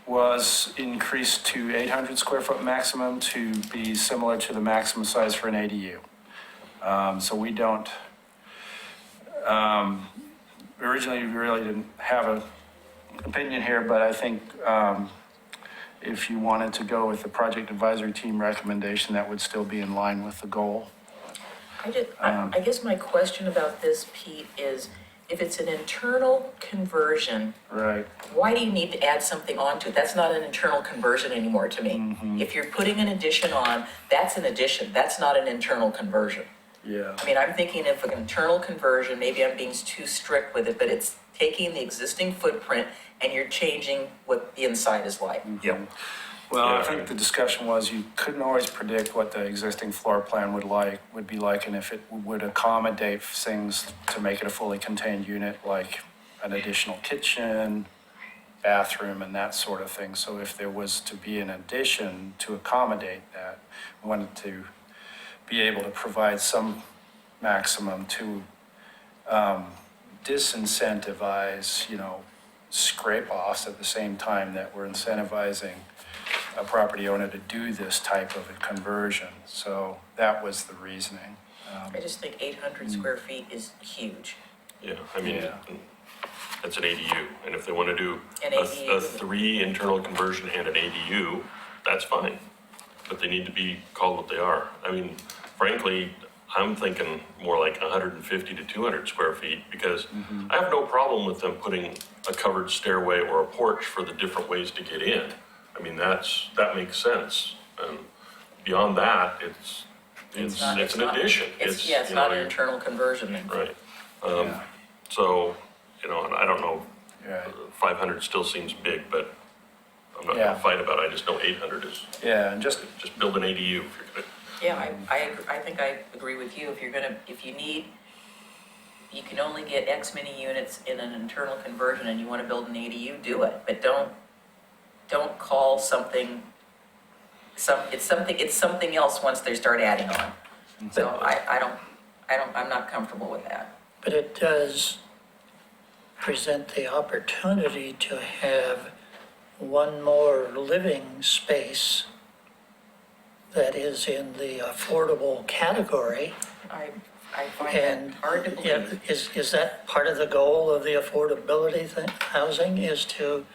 was increased to 800 square foot maximum to be similar to the maximum size for an ADU. So we don't, originally we really didn't have an opinion here, but I think if you wanted to go with the project advisory team recommendation, that would still be in line with the goal. I guess my question about this, Pete, is if it's an internal conversion, Right. why do you need to add something onto it? That's not an internal conversion anymore to me. If you're putting an addition on, that's an addition, that's not an internal conversion. Yeah. I mean, I'm thinking of an internal conversion, maybe I'm being too strict with it, but it's taking the existing footprint and you're changing what the inside is like. Yep. Well, I Yeah. think the discussion was you couldn't always predict what the existing floor plan would be like, and if it would accommodate things to make it a fully contained unit, like an additional kitchen, bathroom, and that sort of thing. So if there was to be an addition to accommodate that, we wanted to be able to provide some maximum to disincentivize, scrape-offs at the same time that we're incentivizing a property owner to do this type of a conversion. So that was the reasoning. I just think 800 square feet is huge. Yeah, I mean, Yeah. that's an ADU, and if they want to do An a ADU. 3 internal conversion and an ADU, that's fine. But they need to be called what they are. I mean, frankly, I'm thinking more like 150 to 200 square feet, because I have no problem with them putting a covered stairway or a porch for the different ways to get in. I mean, that makes sense. And beyond that, it's not- an not- addition. It's you not know, an internal conversion then. Right. Yeah. So, and I don't know, Right. 500 still seems big, but I'm not Yeah. gonna fight about it. I just know 800 is, Yeah, and just, just build an ADU if you're gonna. Yeah, I think I agree with you. You can only get X many units in an internal conversion and you want to build an ADU, do it. But don't call something, it's something else once they start adding on. So I'm not comfortable with that. But it does present the opportunity to have one more living space that is in the affordable category. I find that And hard to yeah, believe. is that part of the goal of the affordability housing, is to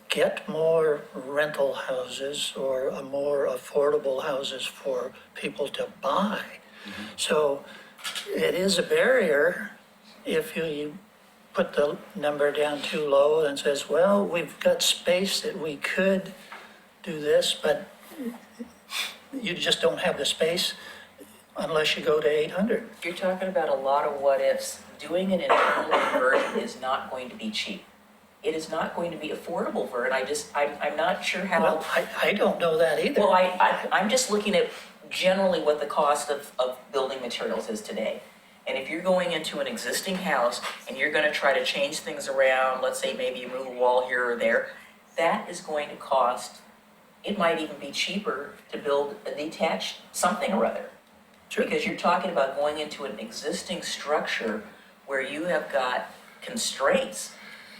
get more rental houses or a more affordable houses for people to buy? So it is a barrier if you put the number down too low and says, well, we've got space that we could do this, but you just don't have the space unless you go to 800. You're talking about a lot of what ifs. Doing an internal conversion is not going to be cheap. It is not going to be affordable, Vern. I'm not sure how. Well, I don't know that either. Well, I'm just looking at generally what the cost of building materials is today. And if you're going into an existing house and you're gonna try to change things around, let's say maybe you move a wall here or there, that is going to cost, it might even be cheaper to build a detached something or other. Sure. Because you're talking about going into an existing structure where you have got constraints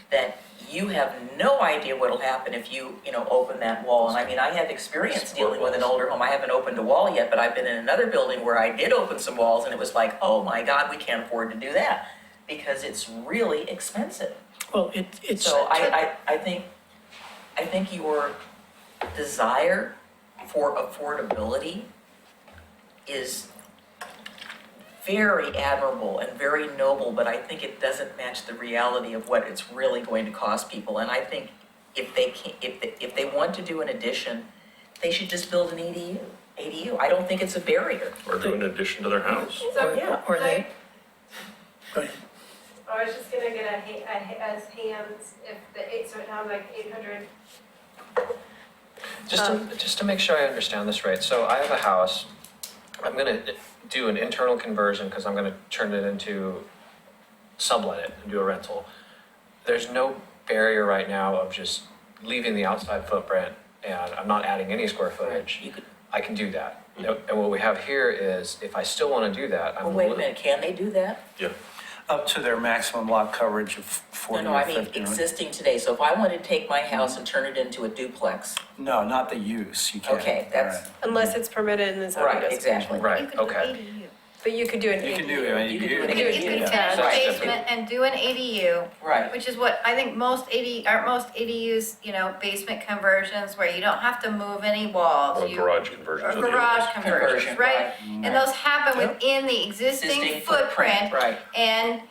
that you have no idea what'll happen if you open that wall. And I mean, I have experience dealing with an older home. I haven't opened a wall yet, but I've been in another building where I did open some walls and it was like, oh my God, we can't afford to do that because it's really expensive. Well, it's. So I think your desire for affordability is very admirable and very noble, but I think it doesn't match the reality of what it's really going to cost people. And I think if they want to do an addition, they should just build an ADU. I don't think it's a barrier. Or do an addition to their house. So, Yeah. Or they, go ahead. I was just gonna get as hands, if so it sounds like 800. Just to make sure I understand this right, so I have a house, I'm gonna do an internal conversion because I'm gonna turn it into, sublet it and do a rental. There's no barrier right now of just leaving the outside footprint and I'm not adding any square footage. You could, I can do that. And what we have here is, if I still wanna do that, I'm. well, wait a minute, can they do that? Yeah. up to their maximum lot coverage of 40 No, or I mean 50. existing today. So if I wanted to take my house and turn it into a duplex, No, not the use, you can't. Okay, that's- Right. Unless it's permitted in the zoning right, district. exactly. Right, You could do okay. ADU. But you could do an You can do ADU. it, You can do you it can. You again. could Yeah. finish Right. basement and do an ADU. Right. Which is what, I think most aren't most ADUs, basement conversions where you don't have to move any walls. Or You- garage conversions. Or garage conversions, Conversion, right? right. And those happen Yep. within the existing Existing footprint. right. And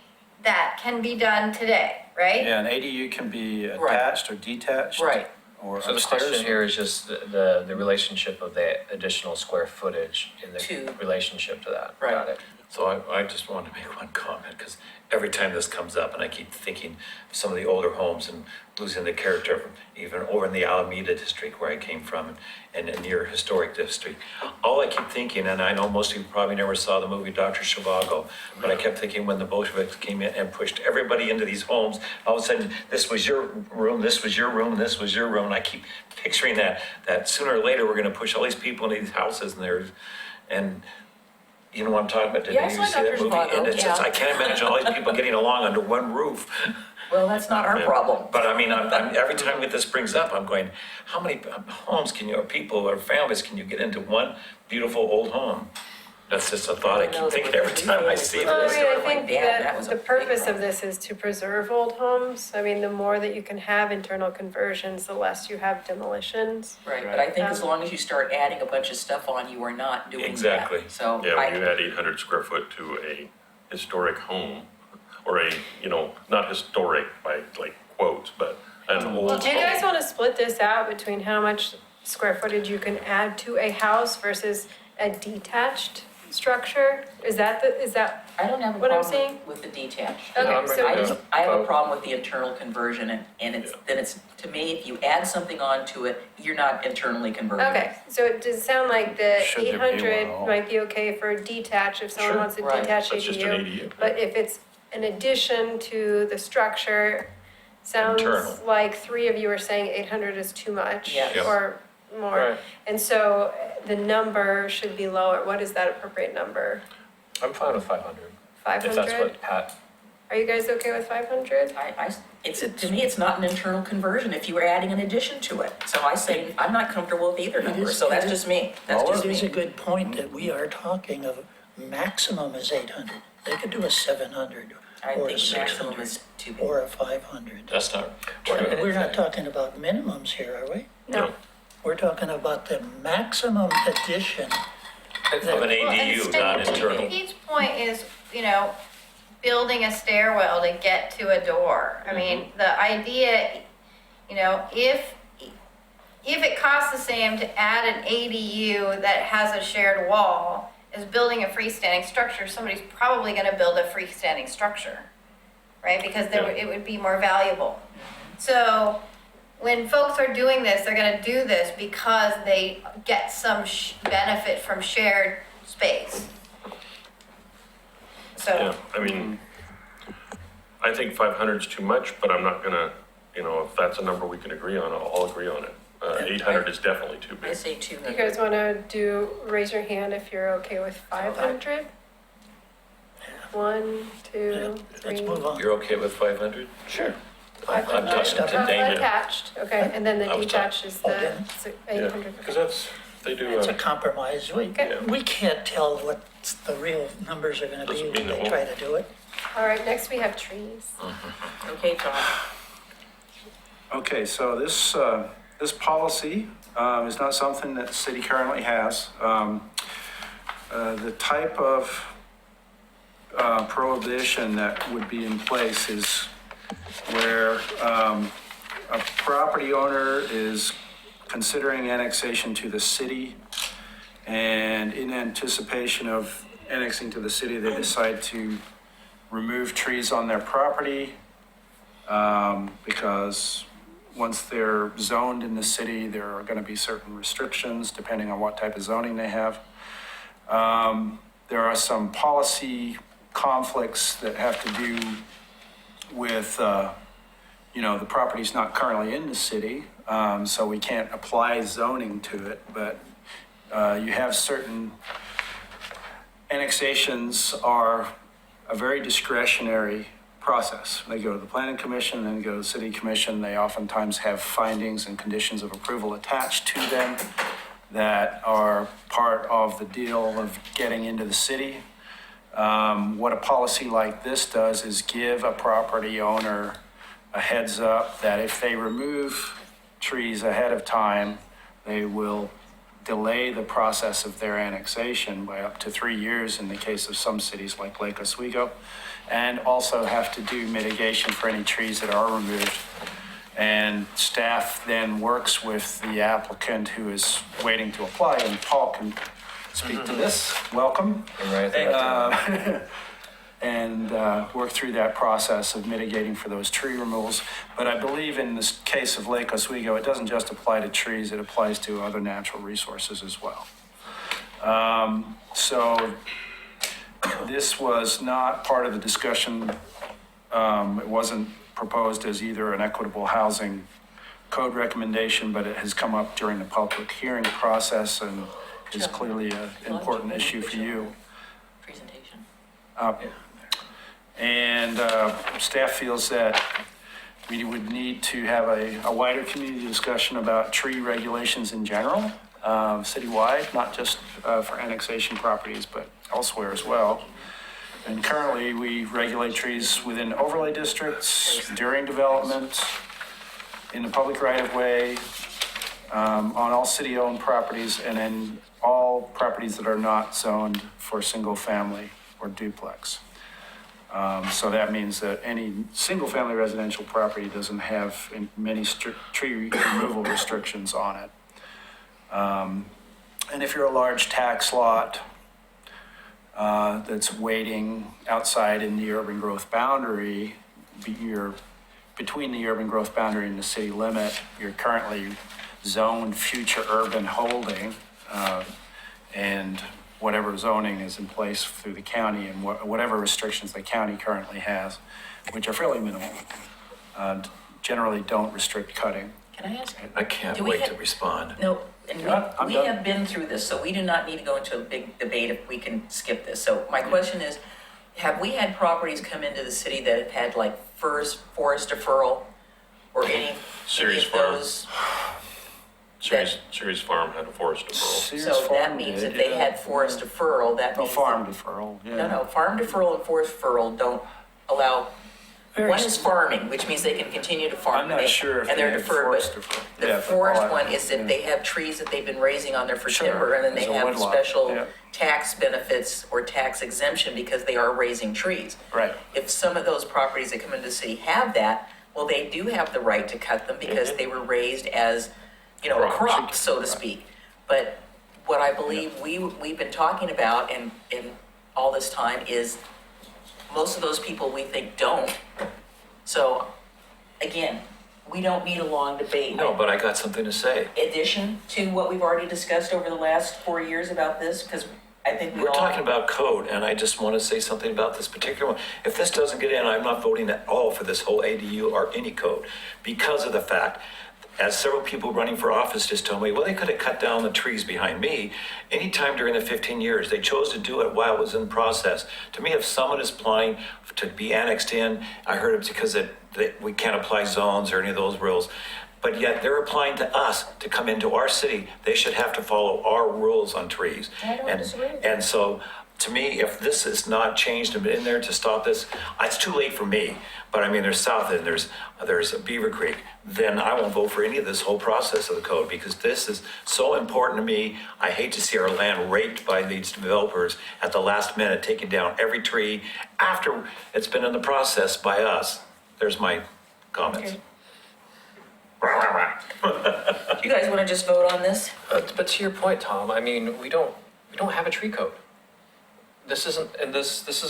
that can be done today, right? Yeah, an ADU can be Right. attached or detached. Right. or So the upstairs? question here is just the relationship of the additional square footage in the To- relationship to that. Right. Got it. So I just wanted to make one comment, because every time this comes up, and I keep thinking of some of the older homes and losing the character, even over in the Alameda district where I came from, and in your historic district. All I keep thinking, and I know most of you probably never saw the movie Dr. Zhivago, but I kept thinking when the Bolsheviks came in and pushed everybody into these homes, all of a sudden, this was your room, this was your room, this was your room, and I keep picturing that sooner or later, we're gonna push all these people into these houses, and you know what I'm talking about? Did Yeah, I you saw see that Dr. movie? And it's just, Zhivago, I can't imagine all these people getting along under one roof. Well, that's not our problem. But I mean, every time that this brings up, I'm going, how many homes can you, or people, or families can you get into one beautiful old home? That's just a thought I keep thinking every time I see Well, I this. mean, I Like think that that was a the big purpose of one. this is to preserve old homes. I mean, the more that you can have internal conversions, the less you have demolitions. Right, but I think as Um, long as you start adding a bunch of stuff on, you are not doing that. Exactly. So Yeah, when you I, add 800 square foot to a historic home, or a, not historic by like quotes, but an old Well, do you guys home. want to split this out between how much square footage you can add to a house versus a detached structure? Is that I don't have a what I'm problem saying? with the detached. Okay, I'm so ready I to just, I have a vote. problem with the internal conversion and it's, then it's, to me, if you add something onto it, you're not internally converting. Okay, so it does sound like the Should there be 800 one? might be okay for a detached if someone Sure. wants a Right. detached That's just an ADU. ADU. But if it's an addition to the structure, sounds Internal. like 3 of you are saying 800 is too much Yes. Yep. or more. Right. And so the number should be lower. What is that appropriate number? I'm fine with 500. If that's 500? what Pat, Are you guys okay with 500? It's, to me, it's not an internal conversion if you were adding an addition to it. So I say, I'm not comfortable with either number, so that's just me. That's just It is a me. good point that we are talking of maximum is 800. They could do a 700 I or a think maximum 600 is too big. or a 500. That's not We're not talking about minimums here, are we? No. We're talking about the maximum addition. of an ADU, not internal. Pete's point is, building a stairwell to get to a door. I mean, the idea, if it costs the same to add an ADU that has a shared wall as building a freestanding structure, somebody's probably gonna build a freestanding structure, right? Because it would be more valuable. So when folks are doing this, they're gonna do this because they get some benefit from shared space. So. Yeah, I mean, I think 500 is too much, but I'm not gonna, if that's a number we can agree on, I'll agree on it. 800 is definitely too I big. say You 200. guys want to raise your hand if you're okay with 500? 1, 2, 3. Let's move on. You're okay with 500? Sure. I'm talking to Damon. Attached, okay, and then the I was detached is Oh, the yeah. 800. Because they do, It's a compromise. Okay. We can't tell what the real numbers are gonna be Doesn't when mean they they won't. try to do it. All right, next we have trees. Okay, Tom. Okay, so this policy is not something that the city currently has. The type of prohibition that would be in place is where a property owner is considering annexation to the city, and in anticipation of annexing to the city, they decide to remove trees on their property, because once they're zoned in the city, there are going to be certain restrictions depending on what type of zoning they have. There are some policy conflicts that have to do with, the property's not currently in the city, so we can't apply zoning to it, but you have certain annexations are a very discretionary process. They go to the planning commission, then go to the city commission. They oftentimes have findings and conditions of approval attached to them that are part of the deal of getting into the city. What a policy like this does is give a property owner a heads up that if they remove trees ahead of time, they will delay the process of their annexation by up to 3 years in the case of some cities like Lake Oswego, and also have to do mitigation for any trees that are removed. And staff then works with the applicant who is waiting to apply, and Paul can speak to this. Welcome. Right there. And work through that process of mitigating for those tree removals. But I believe in this case of Lake Oswego, it doesn't just apply to trees, it applies to other natural resources as well. So this was not part of the discussion. It wasn't proposed as either an equitable housing code recommendation, but it has come up during the public hearing process and is clearly an important issue for you. Presentation. And staff feels that we would need to have a wider community discussion about tree regulations in general, citywide, not just for annexation properties, but elsewhere as well. And currently, we regulate trees within overlay districts, during development, in the public right-of-way, on all city-owned properties, and in all properties that are not zoned for single-family or duplex. So that means that any single-family residential property doesn't have many tree removal restrictions on it. And if you're a large tax lot that's waiting outside in the urban growth boundary, you're between the urban growth boundary and the city limit, you're currently zoned future urban holding, and whatever zoning is in place through the county and whatever restrictions the county currently has, which are fairly minimal, generally don't restrict cutting. Can I ask? I can't Do we wait have- to respond. No, and Yeah, I'm we done. have been through this, so we do not need to go into a big debate if we can skip this. So my question is, have we had properties come into the city that have had like forest deferral or any Ceres of Farm. those? Ceres Farm had a forest deferral. Sears So that Farm means did, if they yeah. had forest deferral, that No, means. farm deferral, yeah. No, farm deferral and forest deferral don't allow, one is farming, which means they can continue to farm. I'm not sure if And they they're had deferred, forest but deferral. the Yeah, for forest all- one is if they have trees that they've been raising on there for Sure, timber, and then they as a have woodlot, special yeah. tax benefits or tax exemption because they are raising trees. Right. If some of those properties that come into the city have that, well, they do have the right to cut them because they were raised as, a crop, so to speak. But what I believe we've been talking about and all this time is most of those people we think don't. So again, we don't need a long debate. No, but I got something to say. Addition to what we've already discussed over the last 4 years about this, because I think we We're all. talking about code, and I just want to say something about this particular one. If this doesn't get in, I'm not voting at all for this whole ADU or any code because of the fact, as several people running for office just told me, well, they could have cut down the trees behind me anytime during the 15 years. They chose to do it while it was in process. To me, if someone is applying to be annexed in, I heard it's because we can't apply zones or any of those rules. But yet they're applying to us to come into our city. They should have to follow our rules on trees. I don't disagree with And so, to me, if this is not changed and in there to stop this, it's too late for me. But I mean, there's South End, there's Beaver Creek. Then I won't vote for any of this whole process of the code because this is so important to me. I hate to see our land raped by these developers at the last minute, taking down every tree after it's been in the process by us. There's my comments. Do you guys want to just vote on this? But to your point, Tom, I mean, we don't have a tree code. This is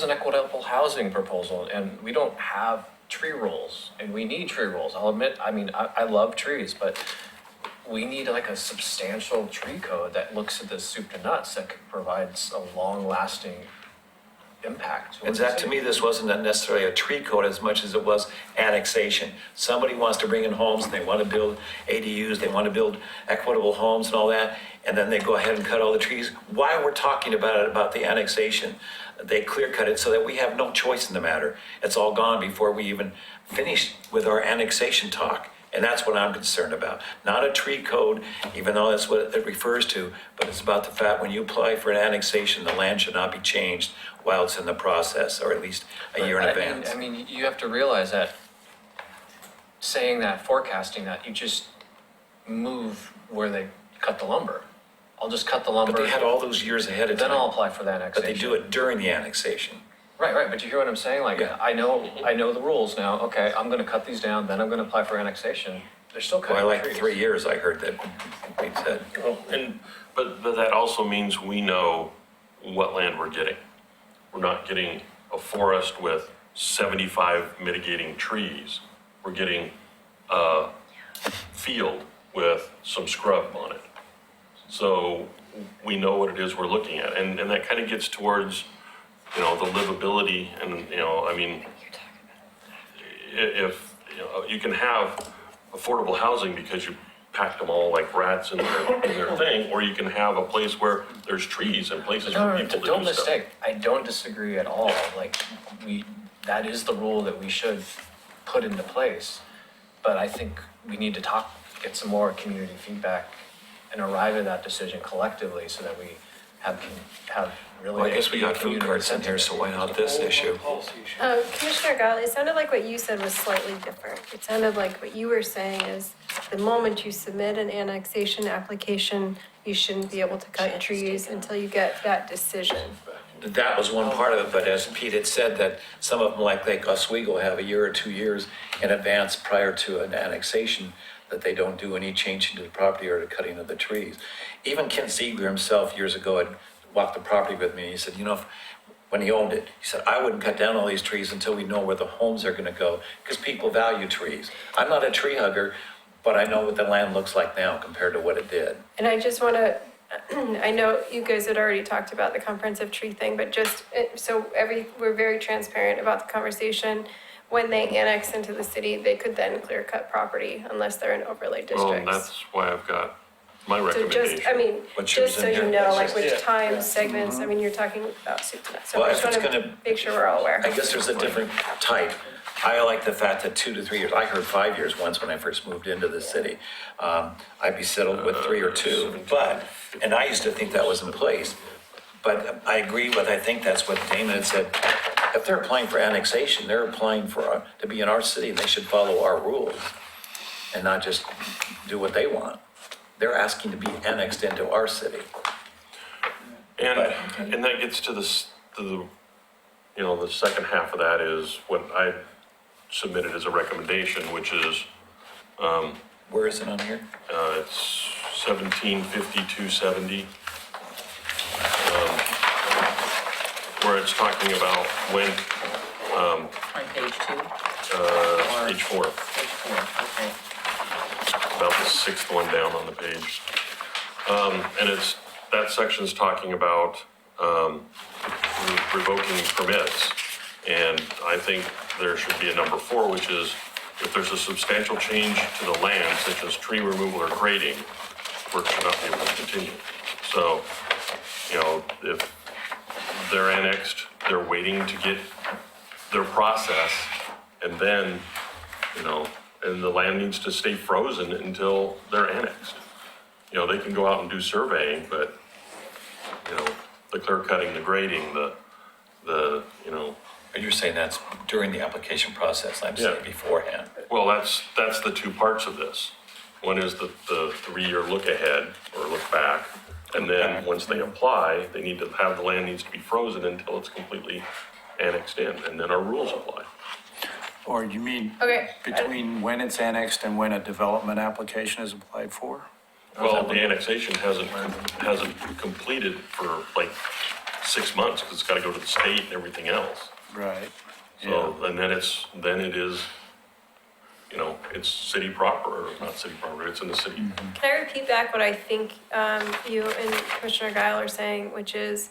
an equitable housing proposal, and we don't have tree rules, and we need tree rules. I'll admit, I mean, I love trees, but we need like a substantial tree code that looks at this soup to nuts, that provides a long-lasting impact. And Zach, to me, this wasn't necessarily a tree code as much as it was annexation. Somebody wants to bring in homes, and they want to build ADUs, they want to build equitable homes and all that, and then they go ahead and cut all the trees. Why we're talking about the annexation, they clear cut it so that we have no choice in the matter. It's all gone before we even finish with our annexation talk. And that's what I'm concerned about. Not a tree code, even though that's what it refers to, but it's about the fact when you apply for an annexation, the land should not be changed while it's in the process, or at least a year in advance. I mean, you have to realize that saying that, forecasting that, you just move where they cut the lumber. I'll just cut the lumber. But they had all those years ahead of time. Then I'll apply for the But annexation. they do it during the annexation. Right, but you hear what I'm saying? Like, Yeah. I know the rules now. Okay, I'm gonna cut these down, then I'm gonna apply for annexation. They're still Well, I cutting like trees. 3 years, I heard that Pete said. Well, but that also means we know what land we're getting. We're not getting a forest with 75 mitigating trees. We're getting a field with some scrub on it. So we know what it is we're looking at. And that kind of gets towards, the livability and, I mean, if, you can have affordable housing because you packed them all like rats in their thing, or you can have a place where there's trees and places for people to Don't do stuff. mistake. I don't disagree at all. Like, that is the rule that we should put into place. But I think we need to get some more community feedback and arrive at that decision collectively so that we have really. Well, I guess we got food community carts in here, so why not this issue? Commissioner Gile, it sounded like what you said was slightly different. It sounded like what you were saying is the moment you submit an annexation application, you shouldn't be able to cut trees until you get that decision. That was one part of it, but as Pete had said, that some of them, like Lake Oswego, have a year or 2 years in advance prior to an annexation, that they don't do any change to the property or the cutting of the trees. Even Ken Seeger himself years ago had walked the property with me, and he said, when he owned it, he said, I wouldn't cut down all these trees until we know where the homes are gonna go, because people value trees. I'm not a tree hugger, but I know what the land looks like now compared to what it did. And I just want to, I know you guys had already talked about the comprehensive tree thing, but just, we're very transparent about the conversation. When they annex into the city, they could then clear cut property unless they're in overlay Well, districts. that's why I've got my So recommendation. just, I mean, What's yours just so in you here? know, like which time segments, I mean, you're talking about soup to nuts. So Well, I if just it's want to gonna- make sure we're all aware. I guess there's a different type. I like the fact that 2 to 3 years, I heard 5 years once when I first moved into the city. I'd be settled with 3 or 2, and I used to think that was in place. But I agree with, I think that's what Damon had said. If they're applying for annexation, they're applying to be in our city, and they should follow our rules and not just do what they want. They're asking to be annexed into our city. And that gets to the second half of that is what I submitted as a recommendation, which is, Where is it on here? it's 175270. Where it's talking about when, On page 2, page 4, page 4, okay. about the sixth one down on the page. And that section's talking about, revoking permits. And I think there should be a number 4, which is if there's a substantial change to the land, such as tree removal or grading, work should not be able to continue. So, if they're annexed, they're waiting to get their process, and then, and the land needs to stay frozen until they're annexed. They can go out and do surveying, but, the clear cutting, the grading, the. But you're saying that's during the application process, I'm saying Yeah. beforehand. Well, that's the 2 parts of this. One is the 3-year look ahead or look back. And then once they apply, they need to have, the land needs to be frozen until it's completely annexed in, and then our rules apply. Or you mean Okay. between when it's annexed and when a development application is applied for? Well, the annexation hasn't completed for like 6 months, because it's gotta go to the state and everything else. Right. So, and then it is, it's city proper, or not city proper, it's in the city. Can I repeat back what I think you and Commissioner Guile are saying, which is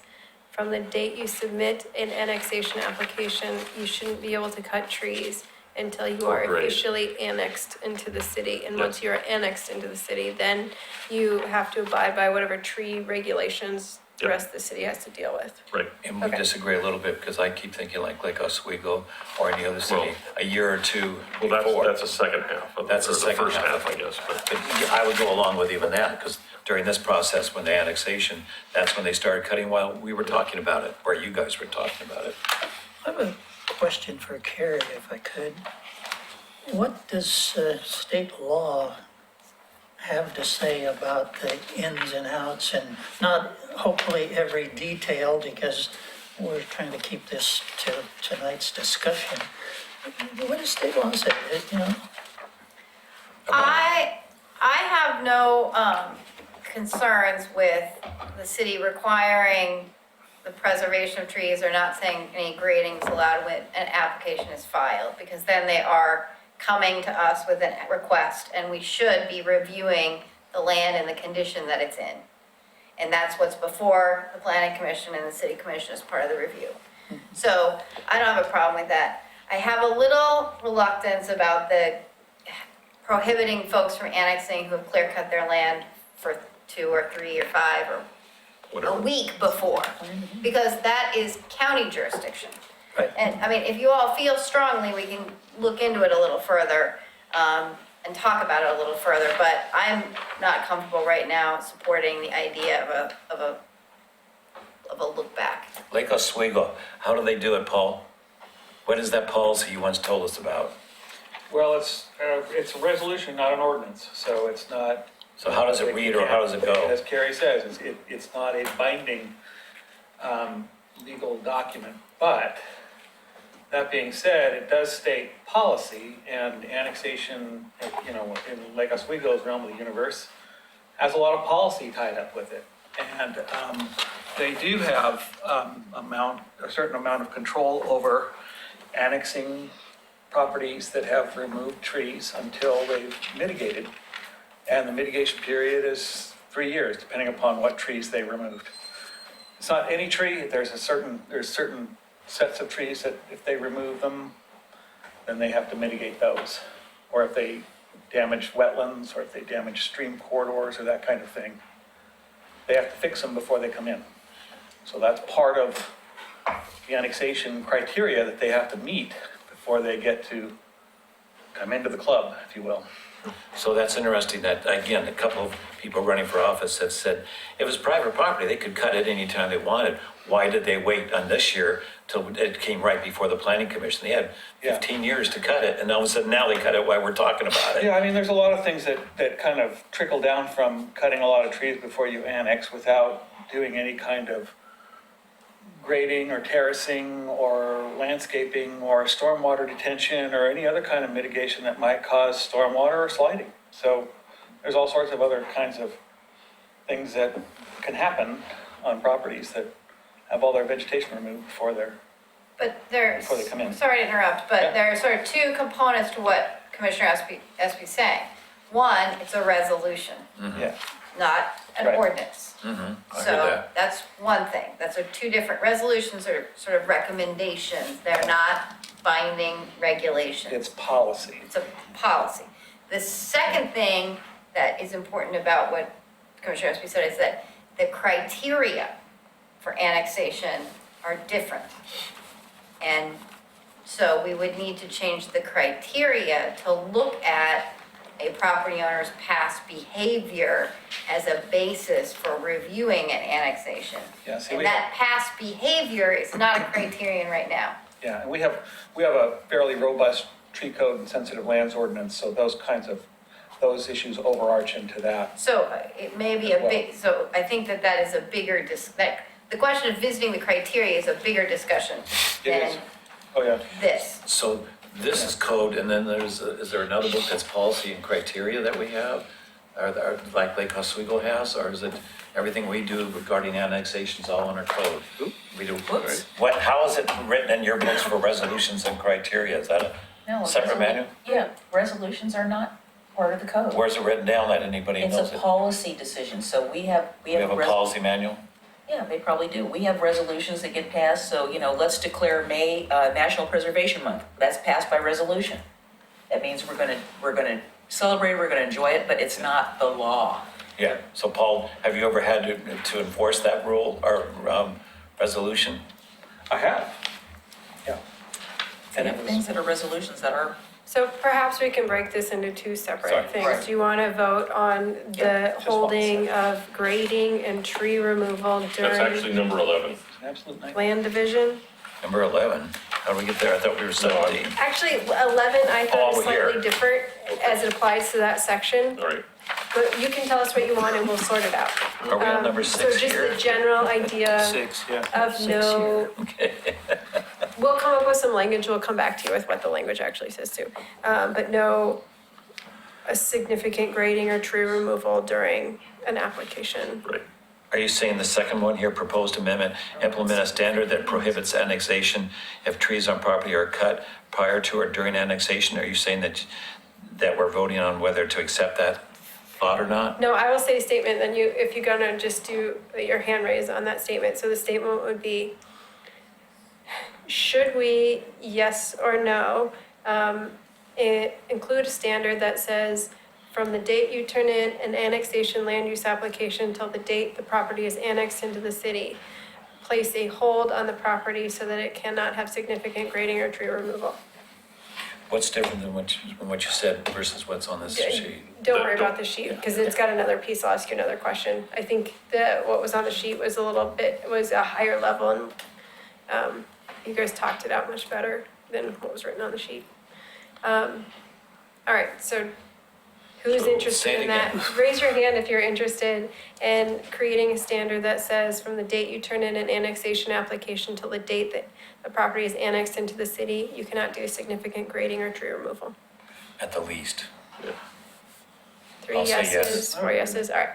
from the date you submit an annexation application, you shouldn't be able to cut trees until you are Great. officially annexed into the city. And Yep. once you're annexed into the city, then you have to abide by whatever tree regulations the Yep. rest of the city has to deal with. Right. And we Okay. disagree a little bit because I keep thinking like Lake Oswego or any other city, Well- a year or 2 Well, before. that's the second half of it, That's or the the second first half. half, I guess, but. But I would go along with even that because during this process, when the annexation, that's when they started cutting while we were talking about it, or you guys were talking about it. I have a question for Carrie, if I could. What does state law have to say about the ins and outs, and not hopefully every detail, because we're trying to keep this to tonight's discussion. What does state law say, you know? I have no concerns with the city requiring the preservation of trees or not saying any grading is allowed when an application is filed, because then they are coming to us with a request, and we should be reviewing the land and the condition that it's in. And that's what's before the planning commission and the city commission as part of the review. So I don't have a problem with that. I have a little reluctance about the prohibiting folks from annexing who have clear cut their land for 2 or 3 or 5 or Whatever. a week before, because that is county jurisdiction. Right. And, I mean, if you all feel strongly, we can look into it a little further, and talk about it a little further, but I'm not comfortable right now supporting the idea of a look back. Lake Oswego, how do they do it, Paul? What is that policy you once told us about? Well, it's a resolution, not an ordinance, so it's not. So how does it read or how does it go? As Carrie says, it's not a binding legal document, but that being said, it does state policy, and annexation, you know, in Lake Oswego's realm of the universe, has a lot of policy tied up with it. And they do have a certain amount of control over annexing properties that have removed trees until they've mitigated. And the mitigation period is 3 years, depending upon what trees they removed. It's not any tree, there's certain sets of trees that if they remove them, then they have to mitigate those. Or if they damage wetlands, or if they damage stream corridors or that kind of thing, they have to fix them before they come in. So that's part of the annexation criteria that they have to meet before they get to come into the club, if you will. So that's interesting that, again, a couple of people running for office have said, if it's private property, they could cut it anytime they wanted. Why did they wait on this year till it came right before the planning commission? They had 15 years to cut it, and all of a sudden now they cut it while we're talking about it. Yeah, I mean, there's a lot of things that kind of trickle down from cutting a lot of trees before you annex without doing any kind of grading or terracing or landscaping or stormwater detention or any other kind of mitigation that might cause stormwater or sliding. So there's all sorts of other kinds of things that can happen on properties that have all their vegetation removed before they're, But there's, Before they come in. sorry to interrupt, but Yeah. there are sort of 2 components to what Commissioner Espy's saying. One, it's a resolution, yeah. not an Right. ordinance. I heard So that. that's one thing. That's 2 different resolutions or sort of recommendations. They're not binding regulations. It's policy. It's a policy. The second thing that is important about what Commissioner Espy said is that the criteria for annexation are different. And so we would need to change the criteria to look at a property owner's past behavior as a basis for reviewing an annexation. Yeah, see, And we that past behavior is not a criterion right now. Yeah, and we have a fairly robust tree code and sensitive lands ordinance, so those issues overarch into that. So it may be a big, so I think that is a bigger, the question of visiting the criteria is a bigger discussion It is. than Oh, yeah. this. So this is code, and then is there another book that's policy and criteria that we have? Like Lake Oswego has, or is it everything we do regarding annexations all in our code? We do, Whoops. how is it written in your books for resolutions and criteria? Is that No, a separate manual? Yeah, resolutions are not part of the code. Where's it written down that anybody It's knows a it? policy decision, so we have We have a policy manual? Yeah, they probably do. We have resolutions that get passed, so, let's declare May, National Preservation Month. That's passed by resolution. That means we're gonna celebrate, we're gonna enjoy it, but it's not the law. Yeah, so Paul, have you ever had to enforce that rule or resolution? I have. Yeah. We have things that are resolutions that are, So perhaps we can break this into 2 Sorry. separate things. Right. Do you want to vote on the just one holding of grading and tree removal That's during actually number 11. Absolute nightmare. land division? Number 11, how do we get there? I thought we were 17. Actually, 11, I thought Oh, is slightly here. different as it applies to that section. All right. but you can tell us what you want and we'll sort it out. Are we on number 6 So just here? the general idea Six, yeah. of no, we'll come up with some language, we'll come back to you with what the language actually says too. But no, a significant grading or tree removal during an application. Right. Are you saying the second one here, proposed amendment, implement a standard that prohibits annexation if trees on property are cut prior to or during annexation? Are you saying that we're voting on whether to accept that thought or not? No, I will say statement, then you, if you're gonna just do your hand raise on that statement. So the statement would be, should we, yes or no, include a standard that says from the date you turn in an annexation land use application till the date the property is annexed into the city, place a hold on the property so that it cannot have significant grading or tree removal. What's different than what you said versus what's on this sheet? Don't worry about the sheet, because it's got another piece, I'll ask you another question. I think that what was on the sheet was was a higher level, and you guys talked it out much better than what was written on the sheet. All right, so who's So, say interested it in that? again. Raise your hand if you're interested in creating a standard that says from the date you turn in an annexation application till the date that the property is annexed into the city, you cannot do significant grading or tree removal. At the least. 3 I'll say yes. yeses, 4 yeses, all right,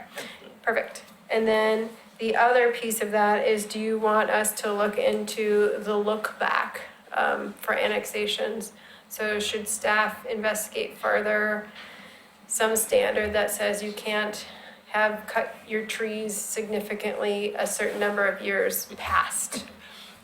perfect. And then the other piece of that is, do you want us to look into the look back for annexations? So should staff investigate further some standard that says you can't have cut your trees significantly a certain number of years past?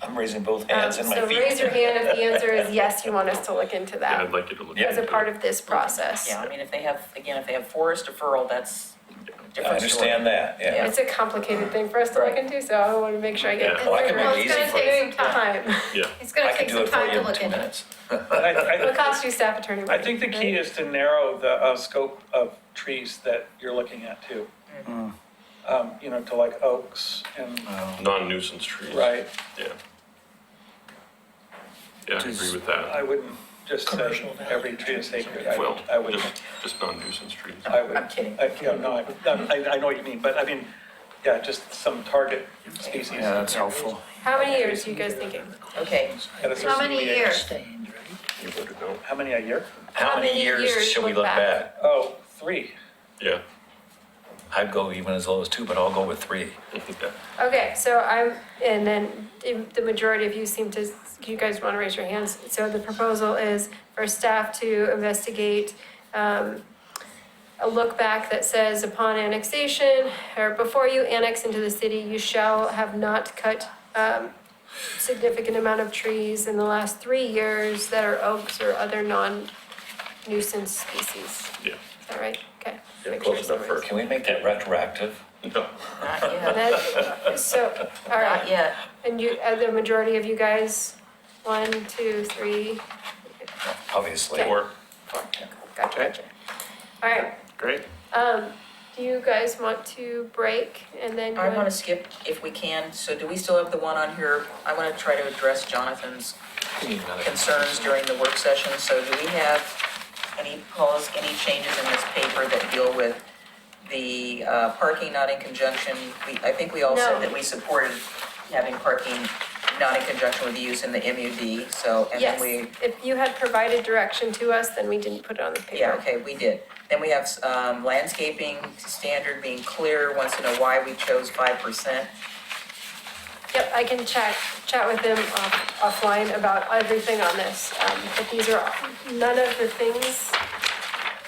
I'm raising both hands and my So feet. raise your hand if the answer is yes, you want us to look into Yeah, I'd that like you to look. as a into part it. of this process. Yeah, I mean, if they have, again, if they have forest deferral, that's I different story. understand that, yeah. It's a complicated thing for us to look into, so I want to make sure I get. Yeah. Well, I can Well, make it's it easy gonna for you. take some time. Yeah. It's I gonna can take do some it for time you to in look 2 into it. minutes. It'll cost you staff attorney money. I think the key right? is to narrow the scope of trees that you're looking at too. To like oaks and, Non-nuisance trees. right, Yeah. Yeah, I agree with that. I wouldn't just say Commercial every tree is sacred. Well, I would, just non-nuisance trees. I would. I'm kidding. I know what you mean, but I mean, yeah, just some target species. Yeah, that's helpful. How many years are you guys thinking? Okay, At a How certain many age. years? Stained, right? You voted no. How many a year? How many years should we look back? Oh, 3. Yeah. I'd go even as low as 2, but I'll go with 3. Yeah. Okay, and then the majority of you seem to, you guys want to raise your hands. So the proposal is for staff to investigate a look back that says upon annexation, or before you annex into the city, you shall have not cut significant amount of trees in the last 3 years that are oaks or other non-nuisance species. Yeah. Is that right? Okay. Yeah, Make sure close enough for- summaries. Can we make that retroactive? No. not yet, All right. not yet. And you, the majority of you guys, 1, 2, 3, Obviously. Okay. Or, gotcha. All right, Great. do you guys want to break and then go? I want to skip if we can, so do we still have the one on here? I want to try to address Jonathan's concerns during the work session, so do we have any changes in this paper that deal with the parking not in conjunction? I think we all No. said that we supported having parking not in conjunction with the use in the MUD, so, and then Yes, we, if you had provided direction to us, then we didn't put it on the paper. yeah, okay, we did. Then we have landscaping standard being clear, wants to know why we chose 5%. Yep, I can chat with them offline about everything on this, but these are, none of the things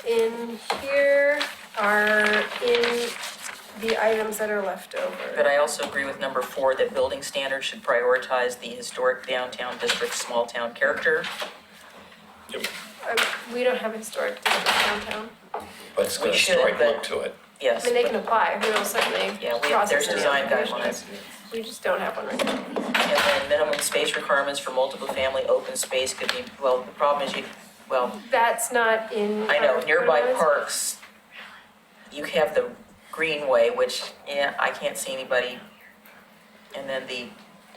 in here are in the items that are left over. But I also agree with number 4, that building standards should prioritize the historic downtown district's small town character. We don't have a historic district downtown. But it's got a We should, historic but- look to it. I Yes. mean, they can apply, we will certainly Yeah, process there's any design applications. guidelines. We just don't have one right now. And then minimum space requirements for multiple family open space could be, well, the problem is That's not in. I know, our nearby bylaws. parks, you have the greenway, which, I can't see anybody. And then the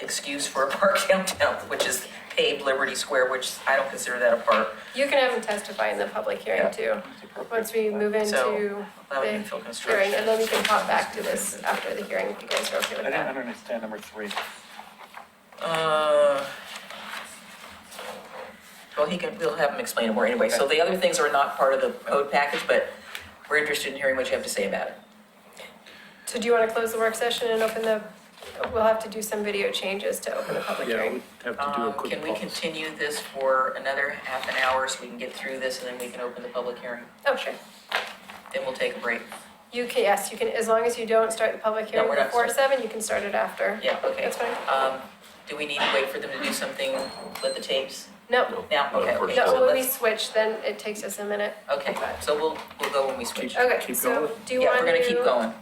excuse for a park downtown, which is paved Liberty Square, which I don't consider that a park. You can have them testify in the public hearing too, once we move into So, allowing the infill hearing, construction. and then we can pop back to this after the hearing if you guys are okay I with didn't that. understand number 3. Well, we'll have him explain it more anyway. So the other things are not part of the code package, but we're interested in hearing what you have to say about it. So do you want to close the work session and open the, we'll have to do some video changes to open the public Yeah, hearing. we have to do a quick Can we pause. continue this for another half an hour so we can get through this and then we can open the public hearing? Oh, sure. Then we'll take a break. You can, yes, you can, as long as you don't start the public hearing we're not before starting. 7, you can start it after. Yeah, okay. That's fine. Do we need to wait for them to do something with the tapes? No, Now, okay, Of course okay. not. no, So when we let's, switch, then it takes us a minute. okay, so we'll go when we switch. Okay, Keep so going? do you Yeah, want to? we're gonna keep going.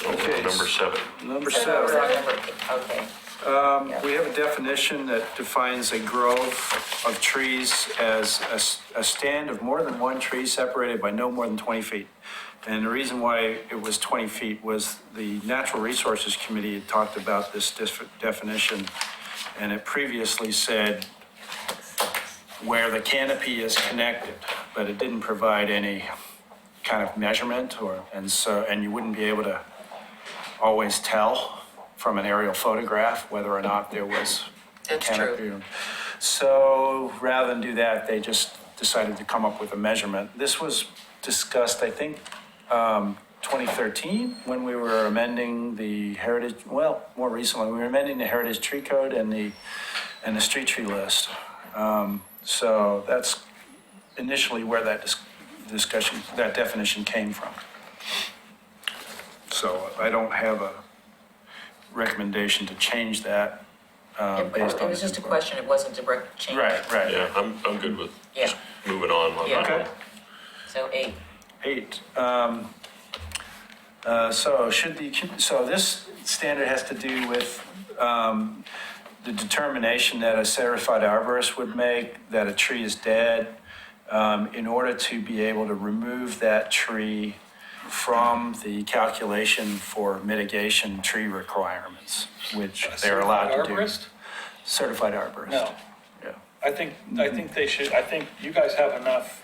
Okay. Number 7. Number So seven. We're on number, okay. We have a definition that defines a grove of trees as a stand of more than one tree separated by no more than 20 feet. And the reason why it was 20 feet was the Natural Resources Committee had talked about this definition, and it previously said where the canopy is connected, but it didn't provide any kind of measurement and you wouldn't be able to always tell from an aerial photograph whether or not there was That's canopy. true. So rather than do that, they just decided to come up with a measurement. This was discussed, I think, 2013, when we were amending the heritage, well, more recently, we were amending the heritage tree code and the street tree list. So that's initially where that discussion, that definition came from. So I don't have a recommendation to change that based on. It was just a question, it wasn't direct change. Right. Yeah, I'm good with Yeah. just moving on. Yeah. Okay. So 8. 8. So this standard has to do with the determination that a certified arborist would make that a tree is dead in order to be able to remove that tree from the calculation for mitigation tree requirements, which they're allowed to do. Arborist? Certified arborist. No. Yeah. I think they should, I think you guys have enough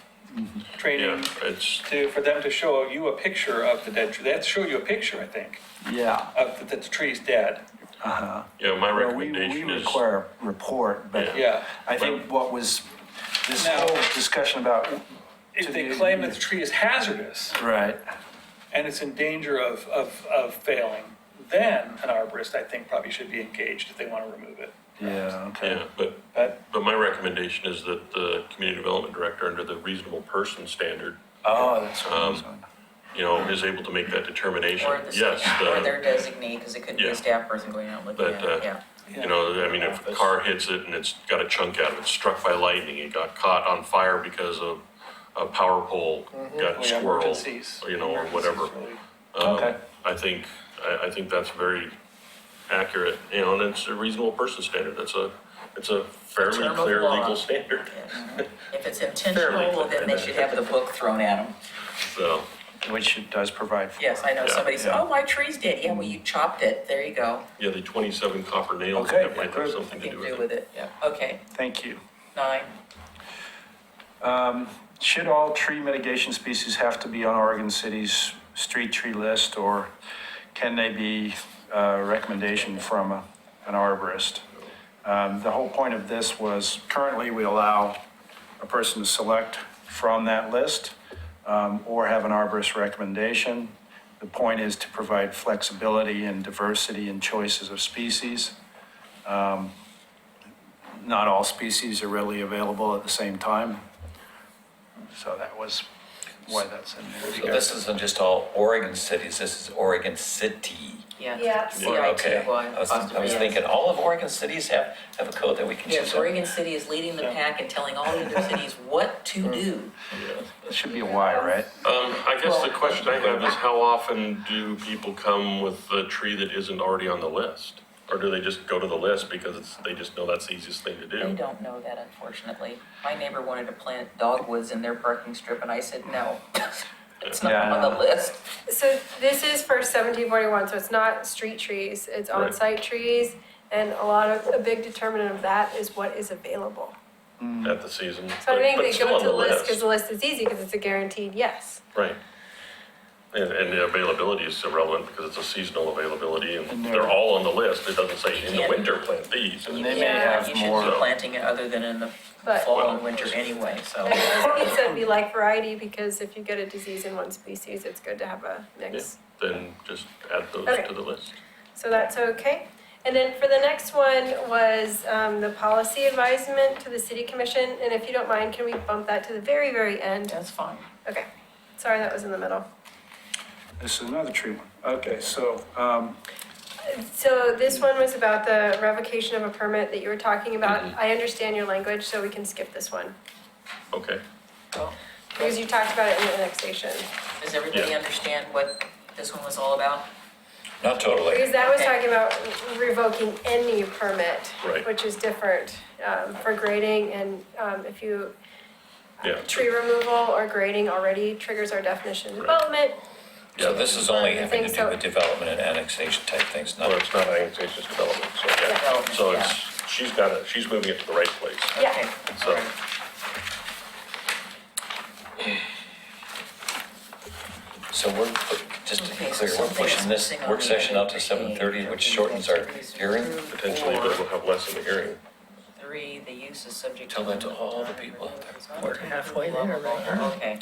training Yeah, it's, for them to show you a picture of the dead tree. They have to show you a picture, I think, Yeah. of that the tree's dead. Uh-huh. yeah, my Well, recommendation we is, require a report, but Yeah. I think what was this Now- whole discussion about. If they claim that the tree is hazardous Right, and it's in danger of failing, then an arborist, I think, probably should be engaged if they want to remove it. yeah, okay. yeah, but my recommendation is that the community development director, under the reasonable person standard, Oh, that's what I was on. is able to make that determination. Or the, Yes, or their designee, because it could be Yeah. a staff person going out and looking But, at it, yeah. I mean, if a car hits it and it's got a chunk out of it, struck by lightning, it got caught on fire because of a power pole got Yeah, squirreled, emergencies. or whatever. Emergencies, really. Okay. I think that's very accurate, and it's a reasonable person standard. It's a fairly Term of clear law. legal standard. Yes. If it's intentional, then they should have the book thrown at them. So, Which it does provide for. Yes, I know, Yeah. somebody said, oh, my tree's dead. Yeah, well, you chopped it, there you go. yeah, the 27 copper nails, Okay, that might have good. something to Nothing do to do with with it. it, yeah, okay. Thank you. 9. Should all tree mitigation species have to be on Oregon City's street tree list, or can they be a recommendation from an arborist? The whole point of this was, currently we allow a person to select from that list or have an arborist recommendation. The point is to provide flexibility and diversity in choices of species. Not all species are really available at the same time. So that was why that's in there. So this isn't just all Oregon cities, this is Oregon City. Yeah. Yeah. Okay. I was thinking, all of Oregon cities have a code that we can choose Yes, from. Oregon City is leading the pack and telling all the other cities what to do. It should be a Y, right? I guess the question I have is, how often do people come with a tree that isn't already on the list? Or do they just go to the list because they just know that's the easiest thing to They do? don't know that, unfortunately. My neighbor wanted to plant dogwoods in their parking strip, and I said, no, it's not Yeah, I on the know. list. So this is for 1741, so it's not street trees, it's Right. on-site trees. And a big determinant of that is what is available. At the season. So I think but they still go on to the list because the list is easy because it's a guaranteed yes. Right. And the availability is irrelevant because it's a seasonal availability and And they're they're- all on the list. It doesn't say in the can't- winter plant these. And they may Yeah. have You shouldn't more. be planting it other than in the But fall and winter anyway, so. And as Pete said, we like variety because if you get a disease in one species, it's good to have a Yeah, mix. then just add those Okay. to the list. So that's okay. And then for the next one was the policy advisement to the city commission. And if you don't mind, can we bump that to the very, very end? That's fine. Okay. Sorry, that was in the middle. This is another tree one. Okay, so, So this one was about the revocation of a permit that you were talking about. Mhm. I understand your language, so we can skip this one. Okay. Because you talked about it in the annexation. Does everybody Yeah. understand what this one was all about? Not totally. Because that was Okay. talking about revoking any permit, Right. which is different for grading and if you, Yeah. tree removal or grading already triggers our definition of Right. development. So this is only I having think to so. do with development and annexation type things, Well, not, it's not annexation, it's development, so yeah. Development, So yeah. it's, she's moving it to the right place. Yeah. Okay. So, so we're, just to be Okay, so clear, we're something is pushing this missing on work the session out to agenda. 7:30, which shortens our hearing. potentially, but we'll have less in the hearing. 3, the use is subject to. Tell that to all the people out there. We're halfway there right now. Okay,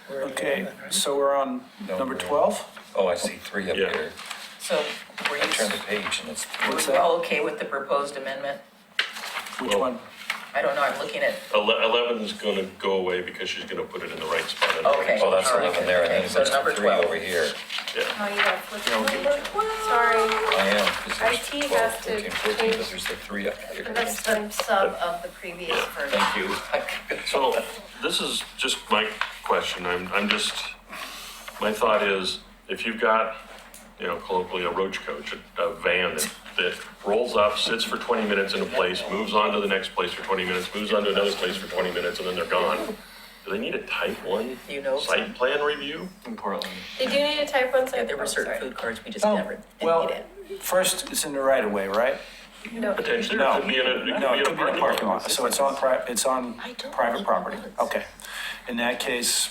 We're okay, 11, right? so we're on No, number we're- 12? Oh, I see 3 up Yeah. here. so were I turned the you, page and it's, What's were that? you all okay with the proposed amendment? Which Well, one? I don't know, I'm looking at, 11's gonna go away because she's gonna put it in the right spot. anyway. Okay. oh, that's All right. 11 there, and then Okay, it so goes to number 3 12. over here. Yeah, Oh, you gotta flip to number 12. Sorry. I am, because there's IT 12, has to 13, 14, change. but there's the 3 up here. That's It's the fine. sub of the previous version. Thank you. so this is just my question, I'm just, my thought is, if you've got, you know, colloquially a roach coach, a van that rolls up, sits for 20 minutes in a place, moves on to the next place for 20 minutes, moves on to another place for 20 minutes, and then they're gone. Do they need a type 1 you know, site plan review? In Portland. They do need a type 1 yeah, site. there were oh, certain sorry. food cards we just Oh, never, didn't well, get in. First, it's in the right of way, right? No. Potentially, No, it could be in a, no, it could be in a parking lot, so it's on it's on I don't private think property. it was. Okay. In that case,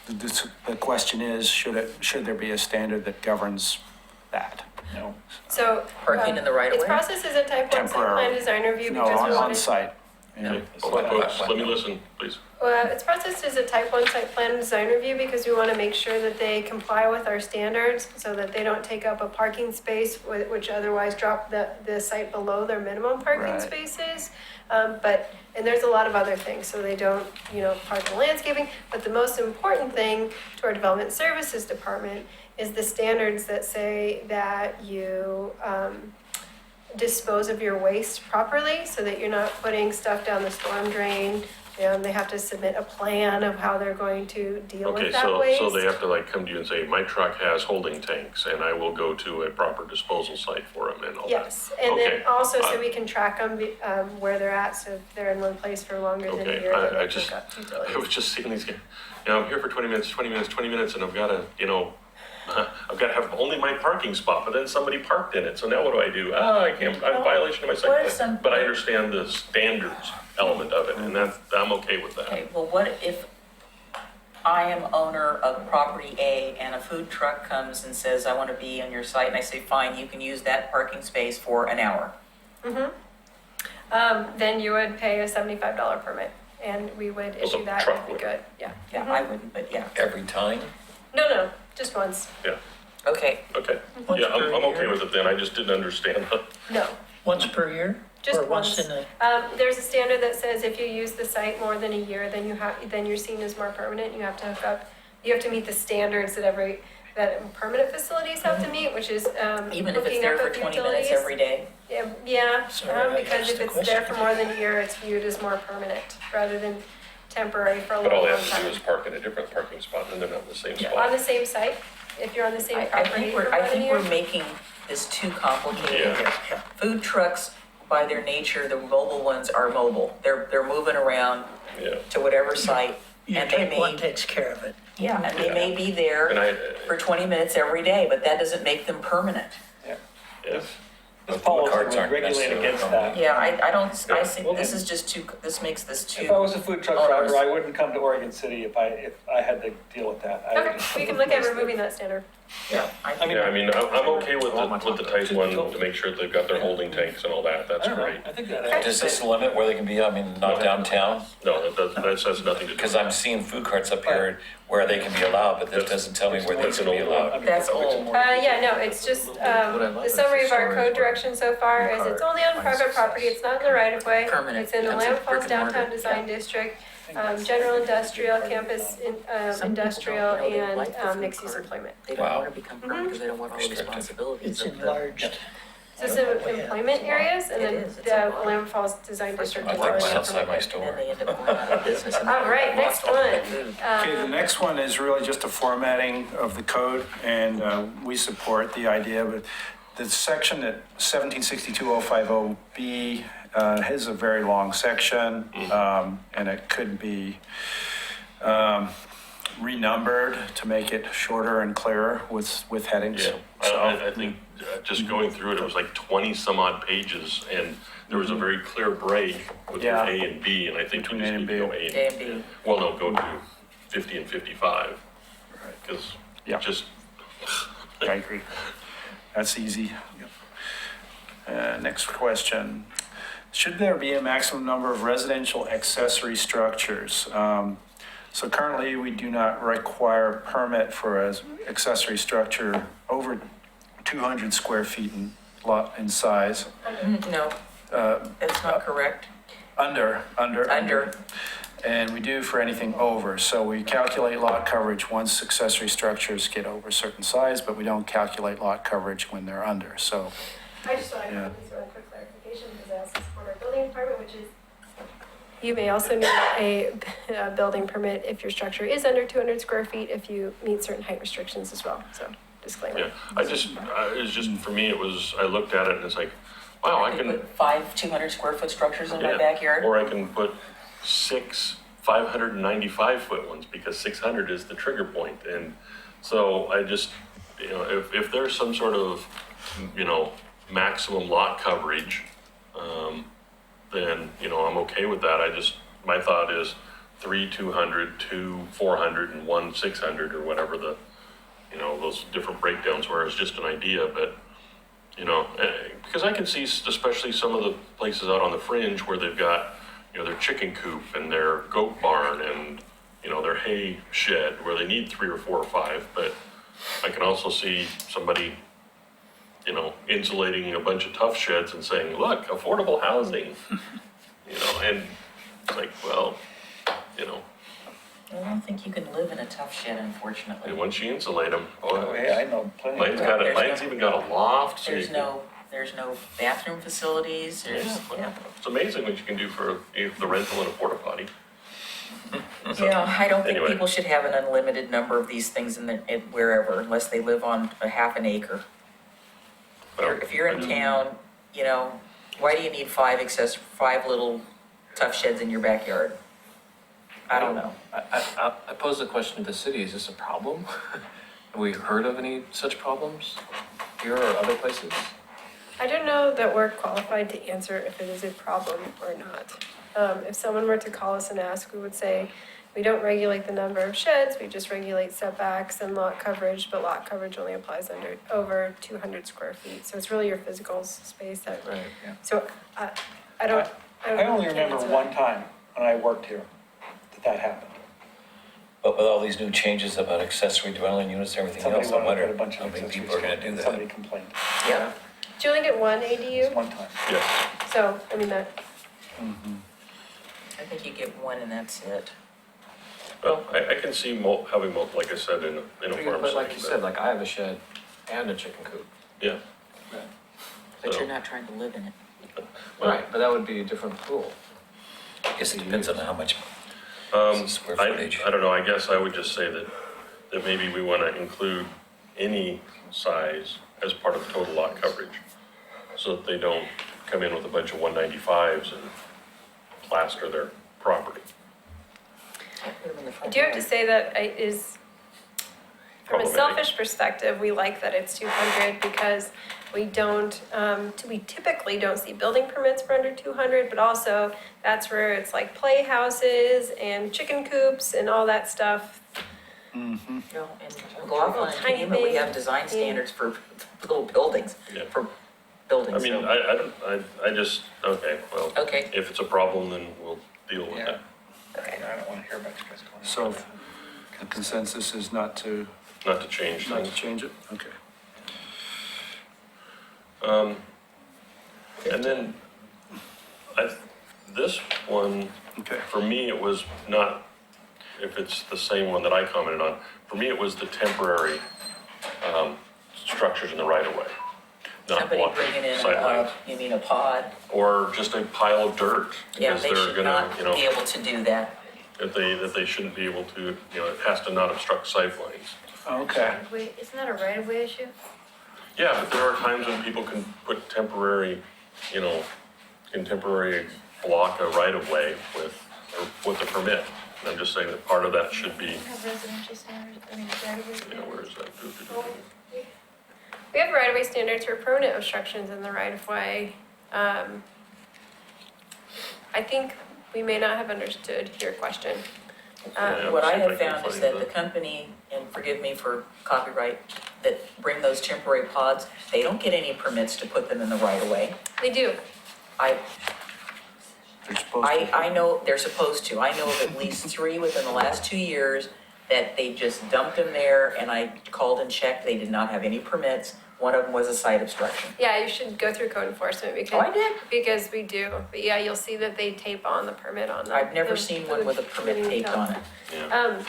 the question is, should there be a standard that governs that? No. So. Parking in the right of Its way? process is a type 1 site plan Temporary. design review No, because we on wanted. site. No. Hold on, folks, let me listen, please. Its process is a type 1 site plan design review because we want to make sure that they comply with our standards so that they don't take up a parking space which otherwise drop the site below their minimum parking Right. spaces. And there's a lot of other things, so they don't, park in landscaping. But the most important thing to our development services department is the standards that say that you, dispose of your waste properly so that you're not putting stuff down the storm drain. They have to submit a plan of how they're going to deal Okay, with that waste. so they have to like come to you and say, my truck has holding tanks and I will go to a proper disposal site for them and all that. Yes, and then Okay. also so we can track them, where they're at, so if they're in one place for longer than a Okay, year, I then they just- pick up I utilities. was just seeing these guys, I'm here for 20 minutes, 20 minutes, 20 minutes, and I've got to, I've got to have only my parking spot, but then somebody parked in it, so now what do I do? I can't, I'm in violation of my What site if plan. some- But I understand the standards element of it, and I'm okay with that. Okay, well, what if I am owner of property A and a food truck comes and says, I want to be on your site, and I say, fine, you can use that parking space for an hour. Then you would pay a $75 permit, and we would the issue that, truck it'd be would. good, yeah. Yeah, I wouldn't, but yeah, Every time? No, just once, Yeah, okay. okay. Once Yeah, per I'm okay year? with it then, I just didn't understand. no. Once per year? Just Or once once. in a, There's a standard that says if you use the site more than a year, then you're seen as more permanent. You have to hook up, you have to meet the standards that permanent facilities have to meet, which is, Even if it's hooking there up for with 20 minutes utilities. every day? Yeah, Sorry, I because asked if the it's there question. for more than a year, it's viewed as more permanent rather than temporary for a But long, all they long have to do time. is park in a different parking spot, and they're not in the same On spot. the same site, if you're on the same I property think for more I than a think year. we're making this too complicated. Yeah. Food trucks, by their nature, the mobile ones are mobile. They're moving around Yeah, to whatever site, your and they type 1 may, takes care of it. yeah, and they Yeah. may be and there I, for 20 minutes every day, but that doesn't make them permanent. yes, This Food policy carts would aren't regulate necessarily against permitted. that. Yeah, I don't, I see, Well, this then- is just too, this makes this too. If I was a food truck onerous. driver, I wouldn't come to Oregon City if I had to deal with that. I would Okay, just we come can to look at this removing thing. that standard. Yeah, I mean, Yeah, I mean, I'm okay with the type one to make sure they've got their holding tanks and all that, I that's don't know, great. I think that. Okay. Does this limit where they can be, I mean, not downtown? No, that has nothing to do. Because I'm seeing food carts up here where they can be allowed, but this doesn't tell me where they That's can an be old one. allowed. That's old. Yeah, no, it's just, the summary of our code direction so far is it's only on private property, it's not in the right of way. Permanent. It's in the That's Lamb a brick Falls and mortar. Downtown Design District, general industrial, campus, Some people industrial, don't, you know, they like the and food mixed use cart. employment. They don't Wow. wanna become permanent because they don't want all the Restrictive. responsibilities It's of the. enlarged. So some employment areas, and It then is, it's a the lot. Lamb Falls Design District. I is like already mine outside my permitted. store. And then they end up going out of business. and All right, they next lost all their one. food. Okay, the next one is really just a formatting of the code, and we support the idea, but the section at 1762.050B has a very long section, and it could be renumbered to make it shorter and clearer with headings. Yeah, I think just going through it, it was like 20 some odd pages, and there was a very clear break between Yeah. A and B, and I think we Between just A and need to B. go A and B. well, no, go to 50 and 55. Because Yeah. just, I agree. That's easy. Next question. Should there be a maximum number of residential accessory structures? So currently, we do not require a permit for an accessory structure over 200 square feet in size. No, that's not correct. Under. Under. And we do for anything over. So we calculate lot coverage once accessory structures get over a certain size, but we don't calculate lot coverage when they're under. So, I just wanted to Yeah. put this really quick clarification because I also support our building department, which is you may also need a building permit if your structure is under 200 square feet, if you meet certain height restrictions as well. So disclaimer. yeah, it was just, for me, it was, I looked at it and it's like, wow, I I can. put 5 200 square foot structures in my Yeah, backyard. Or I can put 6 595-foot ones, because 600 is the trigger point. And so I just, if there's some sort of, maximum lot coverage, then, I'm okay with that. My thought is 3 200, 2 400, and 1 600, or whatever those different breakdowns were. It's just an idea, but because I can see, especially some of the places out on the fringe where they've got, their chicken coop and their goat barn and, their hay shed, where they need 3 or 4 or 5, but I can also see somebody, insulating a bunch of tough sheds and saying, look, affordable housing, and it's like, well, I don't think you can live in a tough shed, unfortunately. and once you insulate them, Oh, yeah, I know plenty. mine's There's even got a loft, so you There's can. there's no bathroom facilities, Yeah, there's, well, it's amazing what you can do for the rental in a porta potty. Yeah, I don't think Anyway. people should have an unlimited number of these things wherever, unless they live on a half an acre. If you're in town, why do you need 5 little tough sheds in your backyard? I don't know. I pose the question to the city, is this a problem? Have we heard of any such problems here or other places? I don't know that we're qualified to answer if it is a problem or not. If someone were to call us and ask, we would say, we don't regulate the number of sheds, we just regulate setbacks and lot coverage, but lot coverage only applies over 200 square feet. So it's really your physical space that, Right, yeah. so I don't. I only can't remember answer one that. time when I worked here that happened. But with all these new changes about accessory dwelling units and everything Somebody else, I wanted to put a wonder bunch of how many accessories people are gonna and do somebody that. complained, Yeah, Did you only get one just ADU? one time. Yes. So, I mean, that, I think you get one and that's it. Well, I can see having, like I said, in a farm But like you setting, said, like I have a shed and a chicken coop. yeah. But So- you're not trying to live in it. Right, but that would be a different rule. I guess it depends on how much square I footage. don't know, I guess I would just say that maybe we want to include any size as part of total lot coverage, so that they don't come in with a bunch of 195s and plaster their property. I put them in the I front do have to yard. say that From a problematic. selfish perspective, we like that it's 200 because we don't, we typically don't see building permits for under 200, but also that's where it's like playhouses and chicken coops and all that stuff. You know, and McLaughlin and Tiny Kenema, we have thing. design standards for little buildings, Yeah. for buildings. I mean, so- I don't, I just, okay, well, Okay, if it's a problem, then we'll deal with Yeah. it. Okay. I don't want to hear about you guys going. So the consensus is not to Not to change things. change it? Okay. And then, this one, Okay. for me, it was not, if it's the same one that I commented on, for me, it was the temporary, structures in the right of way. Not somebody blocking bringing in sightlines. you mean a pod? Or just a pile of dirt. Yeah, because they they're should gonna, not you know, be able to do that. that they shouldn't be able to, you know, it has to not obstruct sight lines. Okay. Wait, isn't that a right-of-way issue? Yeah, but there are times when people can put temporary, you know, can temporary block a right of way with a permit. And I'm just saying that part of that should be, Have residential standards, I mean, right-of-way you know, where is that? We have right-of-way standards for permanent obstructions in the right-of-way. I think we may not have understood your question. Yeah, What I see if have can found is find that the company, and forgive me for copyright, that bring those temporary pods, they don't get any permits to put them in the right of way. They do. They're supposed to. I know, they're supposed to. I know of at least 3 within the last 2 years that they just dumped them there, and I called and checked, they did not have any permits. One of them was a site obstruction. Yeah, you should go through code enforcement because. Oh, I did? Because we do. But yeah, you'll see that they tape on the permit on the. I've never the- seen one with a permit the- taped on it. Yeah.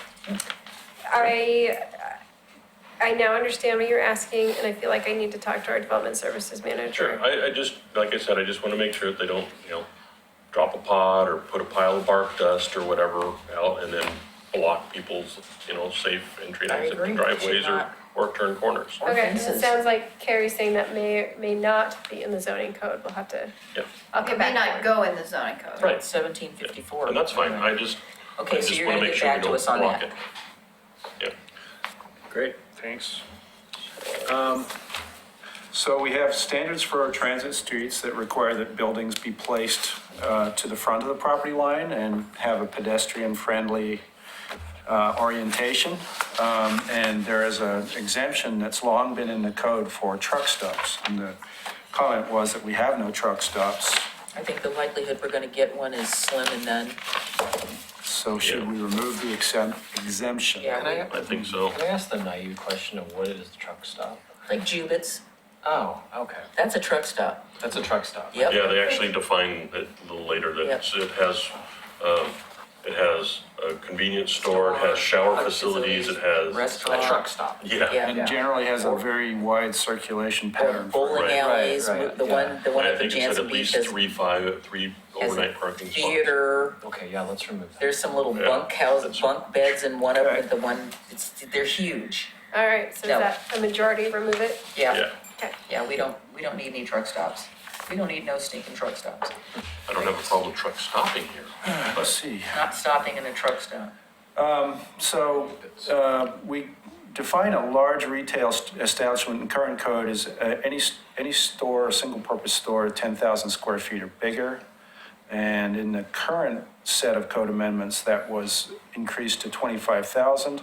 I now understand what you're asking, and I feel like I need to talk to our development services manager. Sure, I just, like I said, I just want to make sure that they don't, you know, drop a pod or put a pile of bark dust or whatever out and then block people's, you know, safe entry and I exit agree. driveways Should not. or turn corners. Or Okay, it fences. sounds like Carrie's saying that may not be in the zoning code. We'll have to. Yeah. I'll It get may back. not go in the zoning code. Right. 1754. And that's fine, I just Okay, so you're want to gonna make get sure we back to don't us on block that. it. Yeah. Great, thanks. So we have standards for our transit streets that require that buildings be placed to the front of the property line and have a pedestrian-friendly orientation. And there is an exemption that's long been in the code for truck stops. And the comment was that we have no truck stops. I think the likelihood we're gonna get one is slim and none. So should we remove the exemption? Yeah, I think so. Can I ask the naive question of what is the truck stop? like Jubits, Oh, okay, that's a truck stop. that's a truck stop. Yep. Yeah, they actually define it a little later that it has a convenience store, it has shower facilities, it has. Restaurant. A truck stop. Yeah. Yeah. And generally has a very wide circulation pattern. for- Bowling Right, alleys, right, the one I at the think it said Jansen at Beach least has three has overnight a parking spots. theater. Okay, yeah, let's remove that. There's some little Yeah. bunk beds in one of them, Okay. but the one, they're huge. All right, so is No. that a majority? Remove it? Yeah, Okay. Yeah, we don't need any truck stops. We don't need no stinking truck stops. I don't have a problem with trucks stopping here. Let's see. Not stopping in a truck stop. So we define a large retail establishment in current code as any store, single-purpose store, 10,000 square feet or bigger. And in the current set of code amendments, that was increased to 25,000.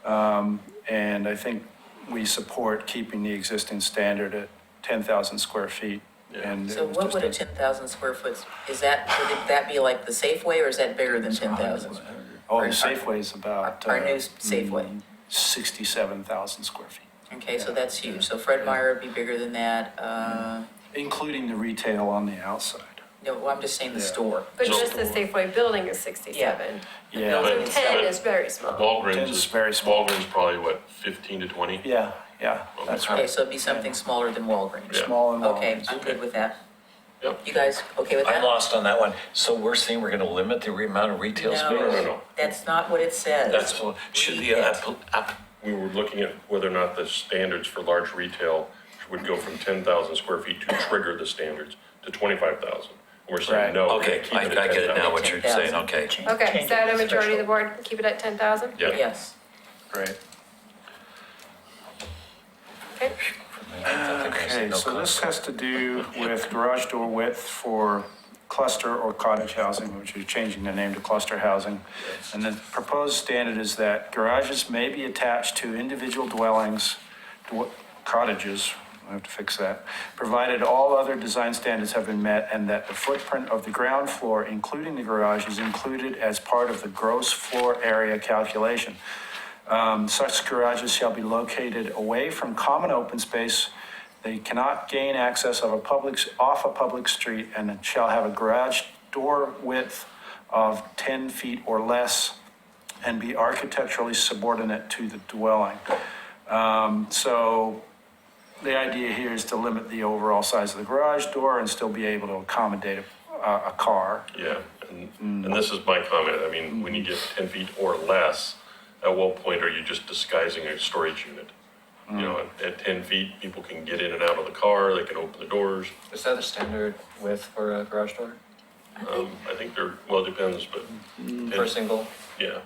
And I think we support keeping the existing standard at 10,000 square feet. And it So was what just would a 10,000 square foot, would that be like the Safeway or is that bigger than 10,000? Oh, the Safeway is about. Our new Safeway. 67,000 square feet, Okay, so that's huge. So Fred Meyer would be bigger than that. including the retail on the outside. No, well, I'm just saying the Yeah. store. But So- just the Safeway building is 67. Yeah, building So 10 is very small. Walgreens 10's is, very small. Walgreens probably what, 15 to 20? yeah, that's Okay, right. so it'd be something smaller than Walgreens. Yeah. Small and Okay, Walgreens. I'm good with that. Yep. You guys okay with that? I'm lost on that one. So we're saying we're gonna limit the amount of retail space? No, that's not what it says. That's, should the, Read it. We were looking at whether or not the standards for large retail would go from 10,000 square feet to trigger the standards to 25,000. We're Right. saying no. we're gonna okay, keep I at get it now 10,000. what you're saying, 10,000. okay. Okay, Change is that it a to majority of the special. board? Keep it at 10,000? Yeah. Yes. Great. Okay. Okay, so this has to do with garage door width for cluster or cottage housing, which is changing the name to cluster housing. And the proposed standard is that garages may be attached to individual dwellings, cottages, I have to fix that, provided all other design standards have been met and that the footprint of the ground floor, including the garage, is included as part of the gross floor area calculation. Such garages shall be located away from common open space. They cannot gain access off a public street and shall have a garage door width of 10 feet or less and be architecturally subordinate to the dwelling. So the idea here is to limit the overall size of the garage door and still be able to accommodate a car. Yeah, and this is my comment. I mean, when you get 10 feet or less, at what point are you just disguising a storage unit? You know, at 10 feet, people can get in and out of the car, they can open the doors. Is that the standard width for a garage door? I think they're, well, it depends, but. For a single? Yeah.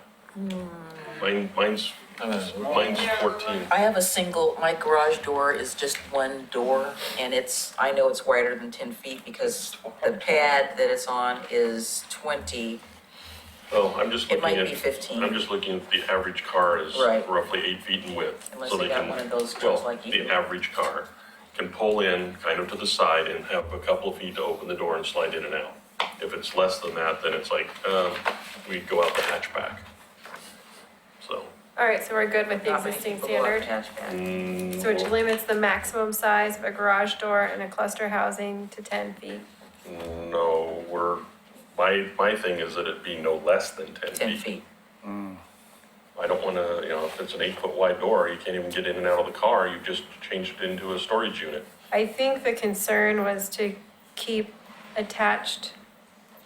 Mine's 14. I have a single, my garage door is just one door, and I know it's wider than 10 feet because the pad that it's on is 20. Oh, I'm just It looking might at. be 15. I'm just looking at the average car is Right. roughly 8 feet in width. Unless So they got can- one of those well, just like you. The average car can pull in kind of to the side and have a couple of feet to open the door and slide in and out. If it's less than that, then it's like, we go out the hatchback. So, All right, so we're good with the Not many existing people go out standard? hatchback. So which limits the maximum size of a garage door in a cluster housing to 10 feet? no, my thing is that it be no less than 10 feet. 10 feet. I don't wanna, if it's an 8-foot wide door, you can't even get in and out of the car, you've just changed it into a storage unit. I think the concern was to keep attached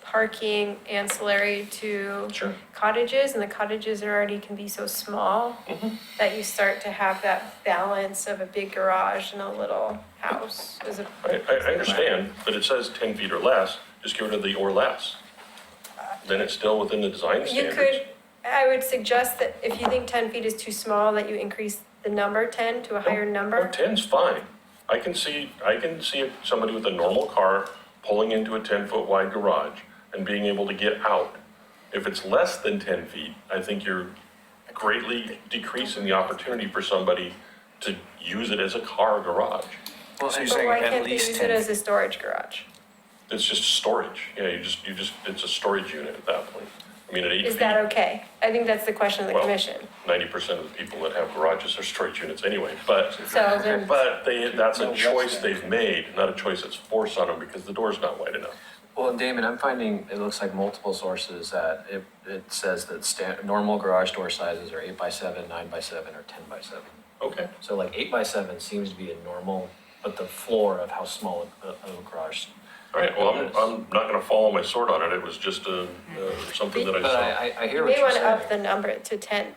parking ancillary to Sure. cottages, and the cottages already can be so small that you start to have that balance of a big garage and a little house as a. I understand, but it says 10 feet or less, just get rid of the or less. Then it's still within the design You standards. could, I would suggest that if you think 10 feet is too small, that you increase the number 10 to a higher Or number. 10's fine. I can see somebody with a normal car pulling into a 10-foot wide garage and being able to get out. If it's less than 10 feet, I think you're greatly decreasing the opportunity for somebody to use it as a car garage. So you're But saying why at can't they least use 10 it as a storage garage? It's just storage. It's a storage unit at that point. I mean, at 8 Is feet, that okay? I think that's the question of the Well- commission. 90% of the people that have garages are storage units anyway, but. So then, But that's a choice they've made, not a choice that's forced on them because the door's not wide enough. Well, Damon, I'm finding, it looks like multiple sources that it says that normal garage door sizes are 8x7, 9x7, or 10x7. Okay. So like 8x7 seems to be a normal, but the floor of how small a garage. All right, well, I'm not gonna follow my sword on it. It was just something that I But saw. I hear you what may you're want to up saying. the number to 10,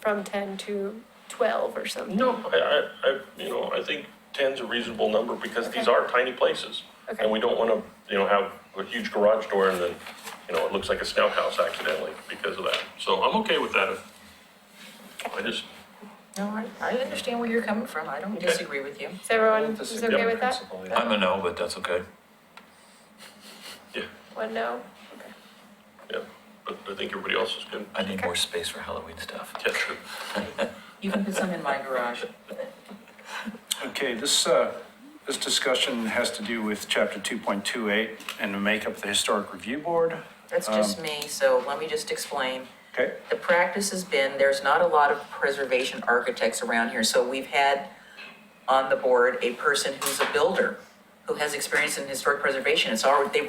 from 10 to 12 or something. No, I think 10's a reasonable number because these are tiny places. Okay. And we don't wanna, have a huge garage door and then, it looks like a scout house accidentally because of that. So I'm okay with that. No, I understand where you're coming from. I don't disagree with you. Is everyone This is is okay in with that? principle, yeah. I'm a no, but that's okay. One no? Okay. Yeah, but I think everybody else is good. I need more space for Halloween stuff. Yeah, true. You can put some in my garage. Okay, this discussion has to do with chapter 2.28 and the makeup of the Historic Review Board. That's just me, so let me just explain. Okay, The practice has been, there's not a lot of preservation architects around here, so we've had on the board a person who's a builder, who has experience in historic preservation. It's already,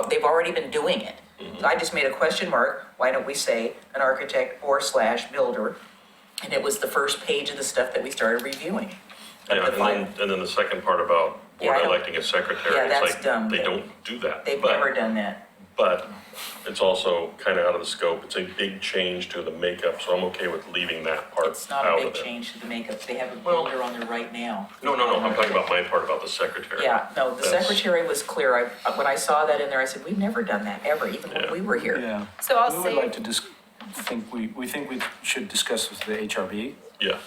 they've already been doing it. So I just made a question mark, why don't we say an architect or / builder? And it was the first page of the stuff that we started reviewing. Yeah, The fi- and then the second part about Yeah, board I don't- electing a secretary, Yeah, it's that's like, dumb. they don't do that. They've But- never done that. But it's also kind of out of the scope. It's a big change to the makeup, so I'm okay with leaving that part It's not out a of big it. change to the makeup. They have a Well- builder on there right now. No, I'm talking about my part about the secretary. Yeah, no, the That's- secretary was clear. When I saw that in there, I said, we've never done that ever, even when Yeah. we were here. yeah. So I'll We would say, like to we think we should discuss with the HRB Yeah.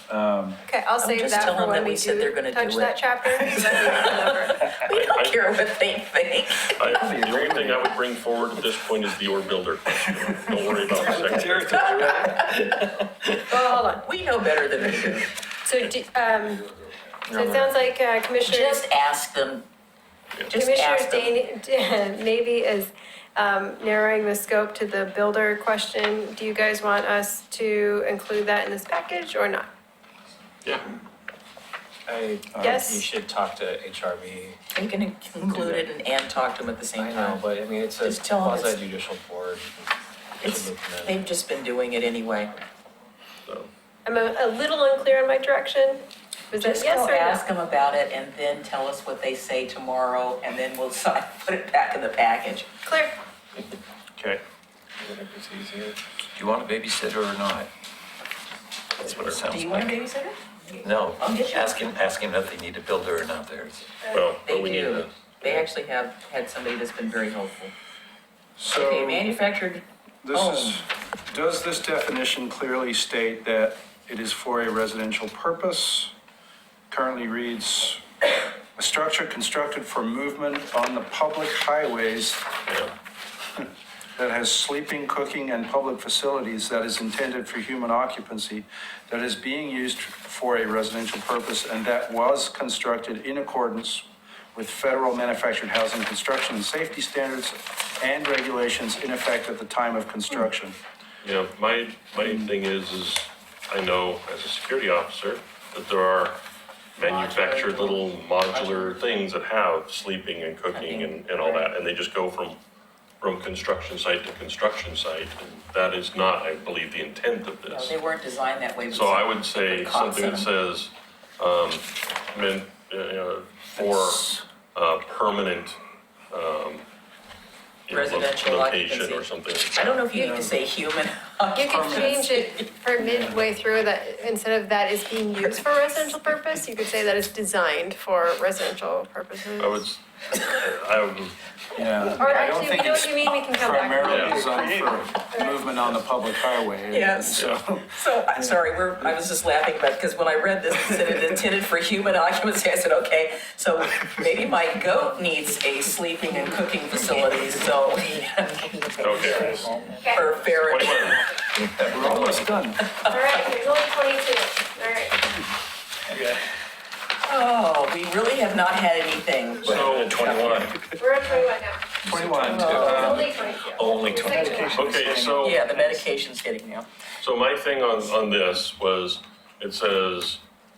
Okay, I'll save just that tell for them when that we we said they're gonna do touch do that it. chapter. So that we remember. We don't care what they think. The only thing I would bring forward at this point is the or builder question. Don't worry about the second. Well, hold on. We know better than they do. So, so it sounds like Commissioner, Just ask them. Just Commissioner ask them. Navy is narrowing the scope to the builder question. Do you guys want us to include that in this package or not? Yeah. Yes. You should talk to HRB. You can include it and talk to them at the same I know, time. but I mean, it's a Just tell 'em it's- quasi judicial board. They've just been doing it anyway. So, I'm a little unclear on my direction. Was that Just yes go or ask no? them about it and then tell us what they say tomorrow, and then we'll put it back in the package. Clear. Okay. Do you want a babysitter or not? That's what it Do sounds you want a like. babysitter? No, I'll get you. ask him if they need a builder or not theirs. well, They but we need do. to. They actually have had somebody that's been very helpful. Okay, So manufactured this home. is, does this definition clearly state that it is for a residential purpose? Currently reads, a structure constructed for movement on the public highways Yeah. that has sleeping, cooking, and public facilities that is intended for human occupancy, that is being used for a residential purpose, and that was constructed in accordance with federal manufactured housing construction and safety standards and regulations in effect at the time of construction. Yeah, my thing is I know as a security officer that there are manufactured little modular things that have sleeping and cooking and all that, and they just go from construction site to construction site, and that is not, I believe, the intent of No, this. they weren't designed that way. So I would say With cops something in that them. says, for permanent, Residential location or occupancy. something. I don't know if you need to say human. You could change it for midway through that, instead of that is being used for residential purpose, you could say that it's designed for residential purposes. I would, Yeah. Or I don't actually, think you know it's what you mean, we can come back. primarily Yeah. designed for movement on the public highway. Yes. So, So, I'm sorry, I was just laughing about, because when I read this, it said it intended for human occupancy, I said, okay, so maybe my goat needs a sleeping and cooking facility, so, okay. or ferret. 21. we're almost done. All right, there's only 22, all right. Okay. Oh, we really have not had anything. So 21. We're at 21 now. 21. It's only 22. Only It's 22. like 21. Okay, so. Yeah, the medication's getting now. So my thing on this was, it says,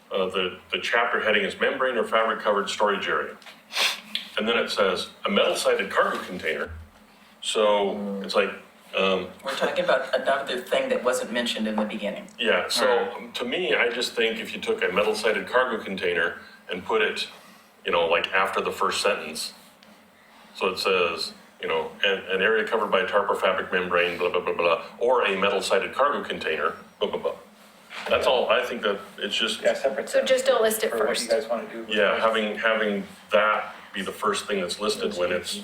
the chapter heading is membrane or fabric covered storage area. And then it says a metal sided cargo container. So it's like, We're talking about another thing that wasn't mentioned in the beginning. yeah, so to me, I just think if you took a metal sided cargo container and put it, like after the first sentence. So it says, an area covered by a tarp or fabric membrane, blah, blah, blah, blah, or a metal sided cargo container, blah, blah, blah. That's all, I think that it's just. Yeah, separate. So just don't list it For what you first. guys want to do. Yeah, having that be the first thing that's listed when it's,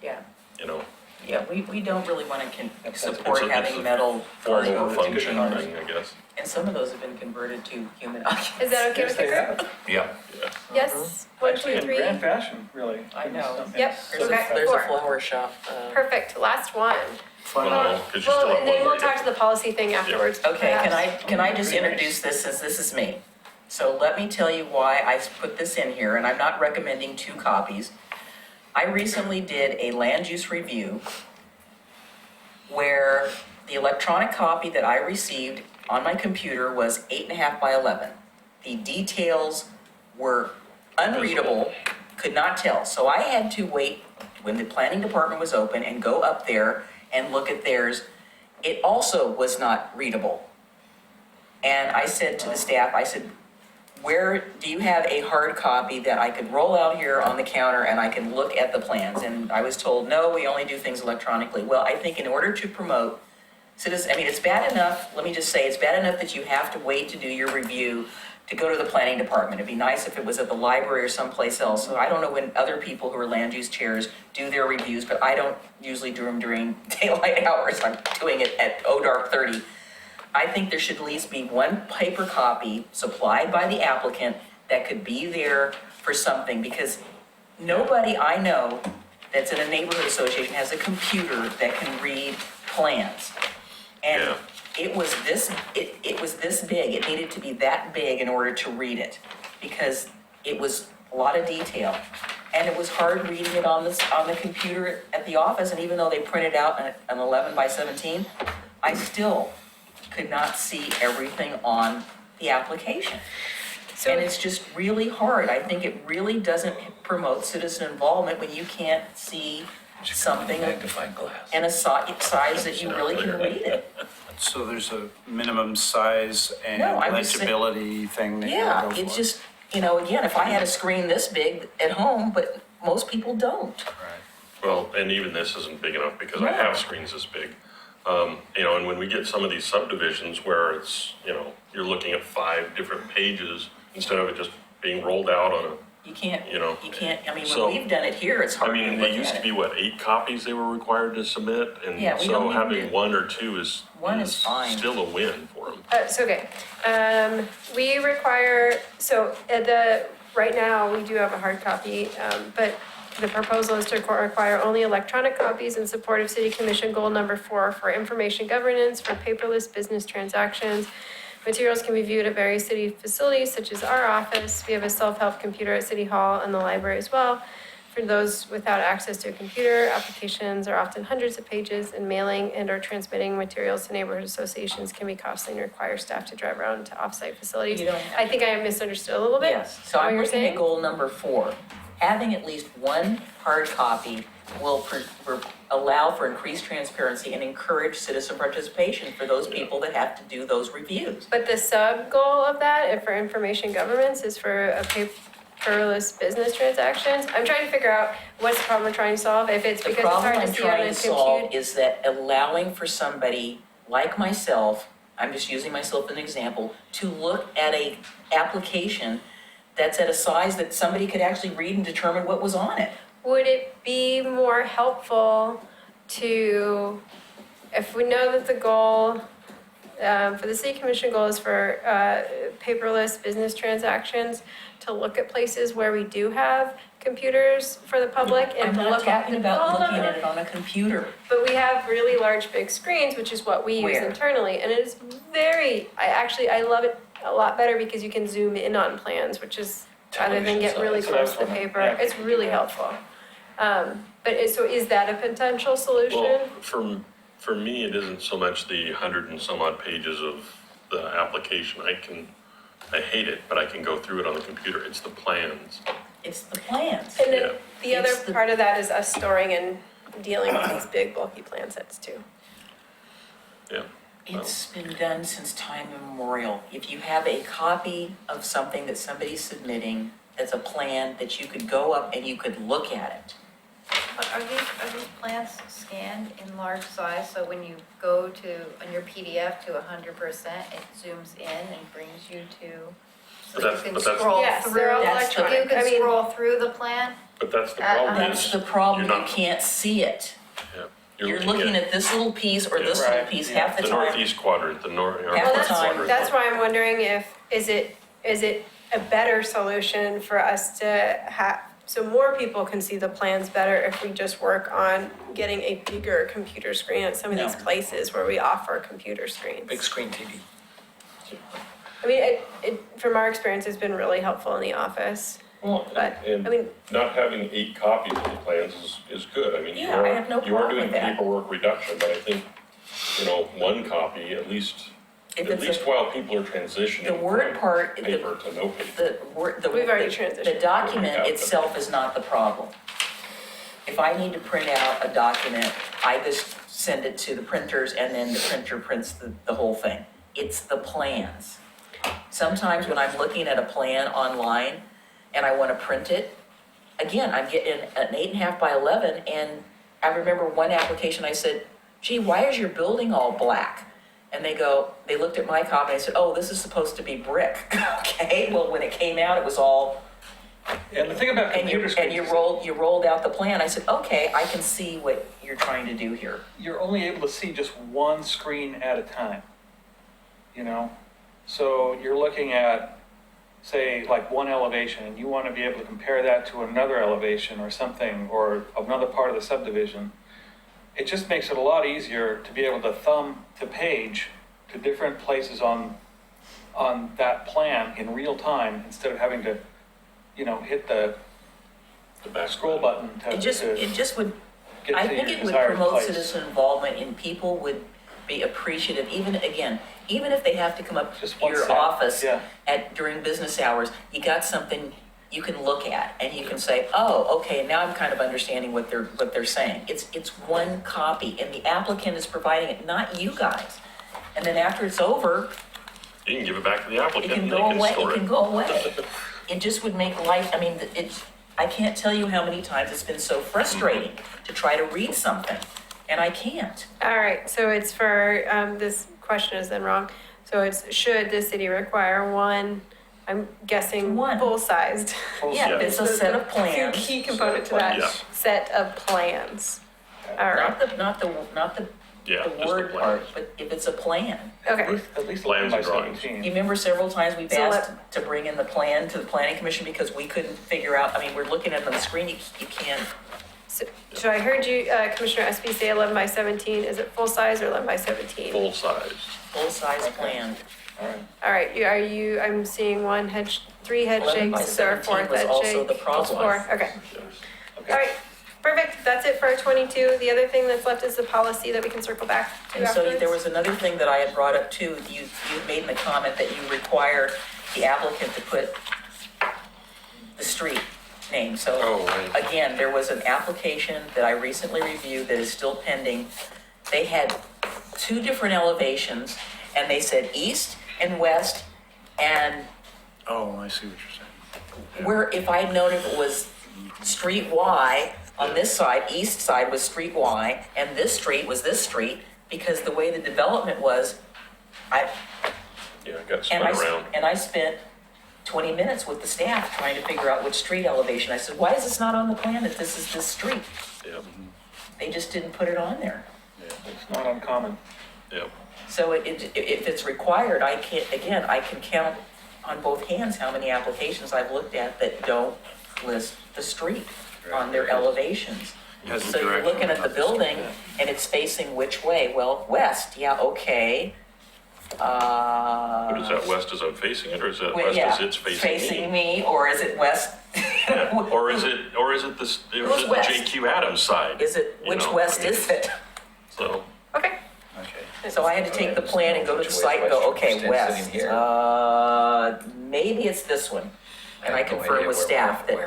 Yeah. you We don't really want to support It's a- having metal formal cargo function containers. thing, I guess. And some of those have been converted to human occupancy. Is that okay Yes, with the they group? have. Yeah. Yes, 1, 2, Actually, in 3. grand fashion, really. I know. Yep. There's Okay, there's a 4. flower shop. Perfect, last one. No, 'cause you still Well, have and then one we'll more talk to yet. the policy thing afterwards. Okay, perhaps. can I just introduce this since this is me? So let me tell you why I put this in here, and I'm not recommending 2 copies. I recently did a land use review where the electronic copy that I received on my computer was 8.5 by 11. The details were unreadable, could not tell. So I had to wait when the planning department was open and go up there and look at theirs. It also was not readable. And I said to the staff, I said, where, do you have a hard copy that I could roll out here on the counter and I can look at the plans? And I was told, no, we only do things electronically. Well, I think in order to promote citizens, I mean, it's bad enough, let me just say, it's bad enough that you have to wait to do your review to go to the planning department. It'd be nice if it was at the library or someplace else. So I don't know when other people who are land use chairs do their reviews, but I don't usually do them during daylight hours. I'm doing it at dark 30. I think there should at least be one paper copy supplied by the applicant that could be there for something, because nobody I know that's in a neighborhood association has a computer that can read plans. And Yeah. it was this big, it needed to be that big in order to read it, because it was a lot of detail. And it was hard reading it on the computer at the office, and even though they printed out an 11 by 17, I still could not see everything on the application. So- And it's just really hard. I think it really doesn't promote citizen involvement when you can't see something Magnifying glass. in a size that you really can read it. So there's a minimum size and No, I'm just saying- legibility thing that you Yeah, go for. it's just, again, if I had a screen this big at home, but most people don't. Well, and even this isn't big enough because I No. have screens this big. And when we get some of these subdivisions where it's, you're looking at 5 different pages instead of it just being rolled out on You can't, I mean, So- when we've done it here, it's hard to it look used at to it. be, 8 copies they were required to submit? Yeah, we don't And so even having do- 1 or 2 is One is fine. still a win for them. Okay, we require, right now, we do have a hard copy, but the proposal is to require only electronic copies in support of City Commission Goal Number 4 for information governance for paperless business transactions. Materials can be viewed at various city facilities such as our office. We have a self-help computer at City Hall and the library as well. For those without access to a computer, applications are often hundreds of pages, and mailing and or transmitting materials to neighborhood associations can be costly and require staff to drive around to off-site facilities. You don't have I think I misunderstood a little bit. Yes, so what I'm you're looking at saying. goal number 4. Having at least one hard copy will allow for increased transparency and encourage citizen participation for those people that have to do those reviews. But the sub-goal of that, if for information governance, is for a paperless business transactions. I'm trying to figure out what's the problem we're trying to solve, if it's The because it's problem hard to I'm see on trying a to solve computer. is that allowing for somebody like myself, I'm just using myself as an example, to look at a application that's at a size that somebody could actually read and determine what was on it. Would it be more helpful to, if we know that the goal, for the city commission goal is for paperless business transactions, to look at places where we do have computers for the public and to look at. I'm not talking about Hold looking on. at it on a computer. But we have really large, big screens, which is what we use Where? internally, and it is I love it a lot better because you can zoom in on plans, which is, rather than get really Television size. close to the So paper, that's what- it's really helpful. So is that a potential solution? Well, for me, it isn't so much the 100 and some odd pages of the application. I hate it, but I can go through it on the computer. It's the plans. It's the plans. And Yeah. then the other It's the- part of that is us storing and dealing with these big bulky plan sets too. Yeah. It's been done since time immemorial. If you have a copy of something that somebody's submitting, that's a plan that you could go up and you could look at it. But are these plans scanned in large size, so when you go on your PDF to 100%, it zooms in and brings you to, But so you that's- can but that's- scroll Yes, through? they're all That's the- You electronic. I can mean, scroll through the plan? But that's the Uh, problem. That's is the problem, you're you not- can't see it. Yeah. You're looking at this little piece or this little Right, piece yeah. half the the time. northeast quadrant, the Half the north time. quadrant. That's why I'm wondering is it a better solution for us to have, so more people can see the plans better if we just work on getting a bigger computer screen at some of these No. places where we offer computer screens? Big screen TV. I mean, from our experience, it's been really helpful in the office, Well, but, and I mean, not having 8 copies of the plans is good. I mean, you Yeah, I have no are problem doing with that. paperwork reduction, but I think, 1 copy at least, If at it's least while people are transitioning The word from part, paper to no paper. the word, the. We've already the- transitioned. The document Yeah. itself is not the problem. If I need to print out a document, I just send it to the printers and then the printer prints the whole thing. It's the plans. Sometimes when I'm looking at a plan online and I want to print it, again, I'm getting an 8.5 by 11, and I remember one application, I said, gee, why is your building all black? And they looked at my copy and I said, oh, this is supposed to be brick. Okay, well, when it came out, it was all, And the thing about and computer screens you is rolled out the plan. I said, okay, I can see what you're trying to do here. you're only able to see just one screen at a time. you know? So you're looking at, say, like one elevation, and you want to be able to compare that to another elevation or something, or another part of the subdivision. It just makes it a lot easier to be able to thumb to page to different places on that plan in real time, instead of having to, you know, hit the back scroll button to. It just would, get I to think your it would desired promote place. citizen involvement, and people would be appreciative, even if they have to come up to Just one your step, office yeah. during business hours, you got something you can look at, and you can say, oh, okay, now I'm kind of understanding what they're saying. It's one copy, and the applicant is providing it, not you guys. And then after it's over, You can give it back to the it applicant can and they go can away, store it can it. go away. It just would make life, I mean, I can't tell you how many times it's been so frustrating to try to read something, and I can't. All right, so it's for, this question is then wrong. So it's, should the city require one, I'm guessing, One. full-sized? Yeah, it's a set of The plans, key component to that, Yeah. set of plans. All right, not the Yeah, the just the word plan. part, but if it's a plan. okay. At least Plans 11 by and drawings. 17. You remember several times we've So asked to bring in the plan to the planning commission because we couldn't figure out, I mean, we're looking at it on the screen, you can't. So I heard you, Commissioner SB say 11 by 17. Is it full-size or 11 by 17? Full size. Full-size plan. All right. All right, I'm seeing three head 11 by shakes. Is there a 17 fourth was head also shake? the problem. Four, okay. Okay. All right, perfect. That's it for 22. The other thing that's left is the policy that we can circle back to And so afterwards. there was another thing that I had brought up too, you made the comment that you require the applicant to put the street name. So Oh, right. again, there was an application that I recently reviewed that is still pending. They had two different elevations, and they said east and west, and Oh, I see what you're saying. where, if I had known if it was street Y on this side, east side was street Y, and this street was this street, because the way the development was, Yeah, got and spun around. I spent 20 minutes with the staff trying to figure out which street elevation. I said, why is this not on the plan that this is this street? Yep, They just didn't put it on there. It's not uncommon. yep. So if it's required, I can count on both hands how many applications I've looked at that don't list the street on their elevations. Has the So you're direction looking at the of building and it's facing which way? Well, west, yeah, okay. But is that west as I'm facing it, or is that Well, west yeah, as it's facing me? me, or is it west? Yeah. Or is it the west? JQ Adams side? Is it, You which know, west I mean, is it? So, Okay, Okay. So I had to take the plan and go to the site and go, okay, west. Maybe it's this one. And I confirmed with staff that,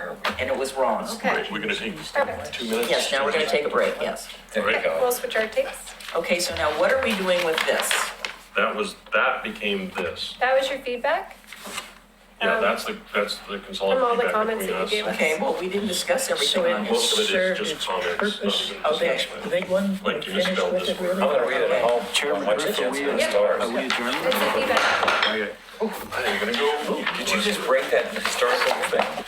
and it was wrong. Okay. right, we're gonna take perfect. 2 minutes? Yes, now we're gonna take a break, yes. There you Okay, go. we'll switch our takes. Okay, so now what are we doing with this? That became this. That was your feedback? Yeah, Um, that's the consultant from all the feedback comments between that us. you gave us. Okay, well, we didn't discuss everything on Most of it is served just its comments. purpose. Okay. The big one, we're Like, you just finished don't with it just- really? I'm gonna read it at home. Chairman Watch Griffin, it, we, it's are stars. we adjourned? That's the feedback. Okay. I think we're gonna go. Did you just break that historical thing?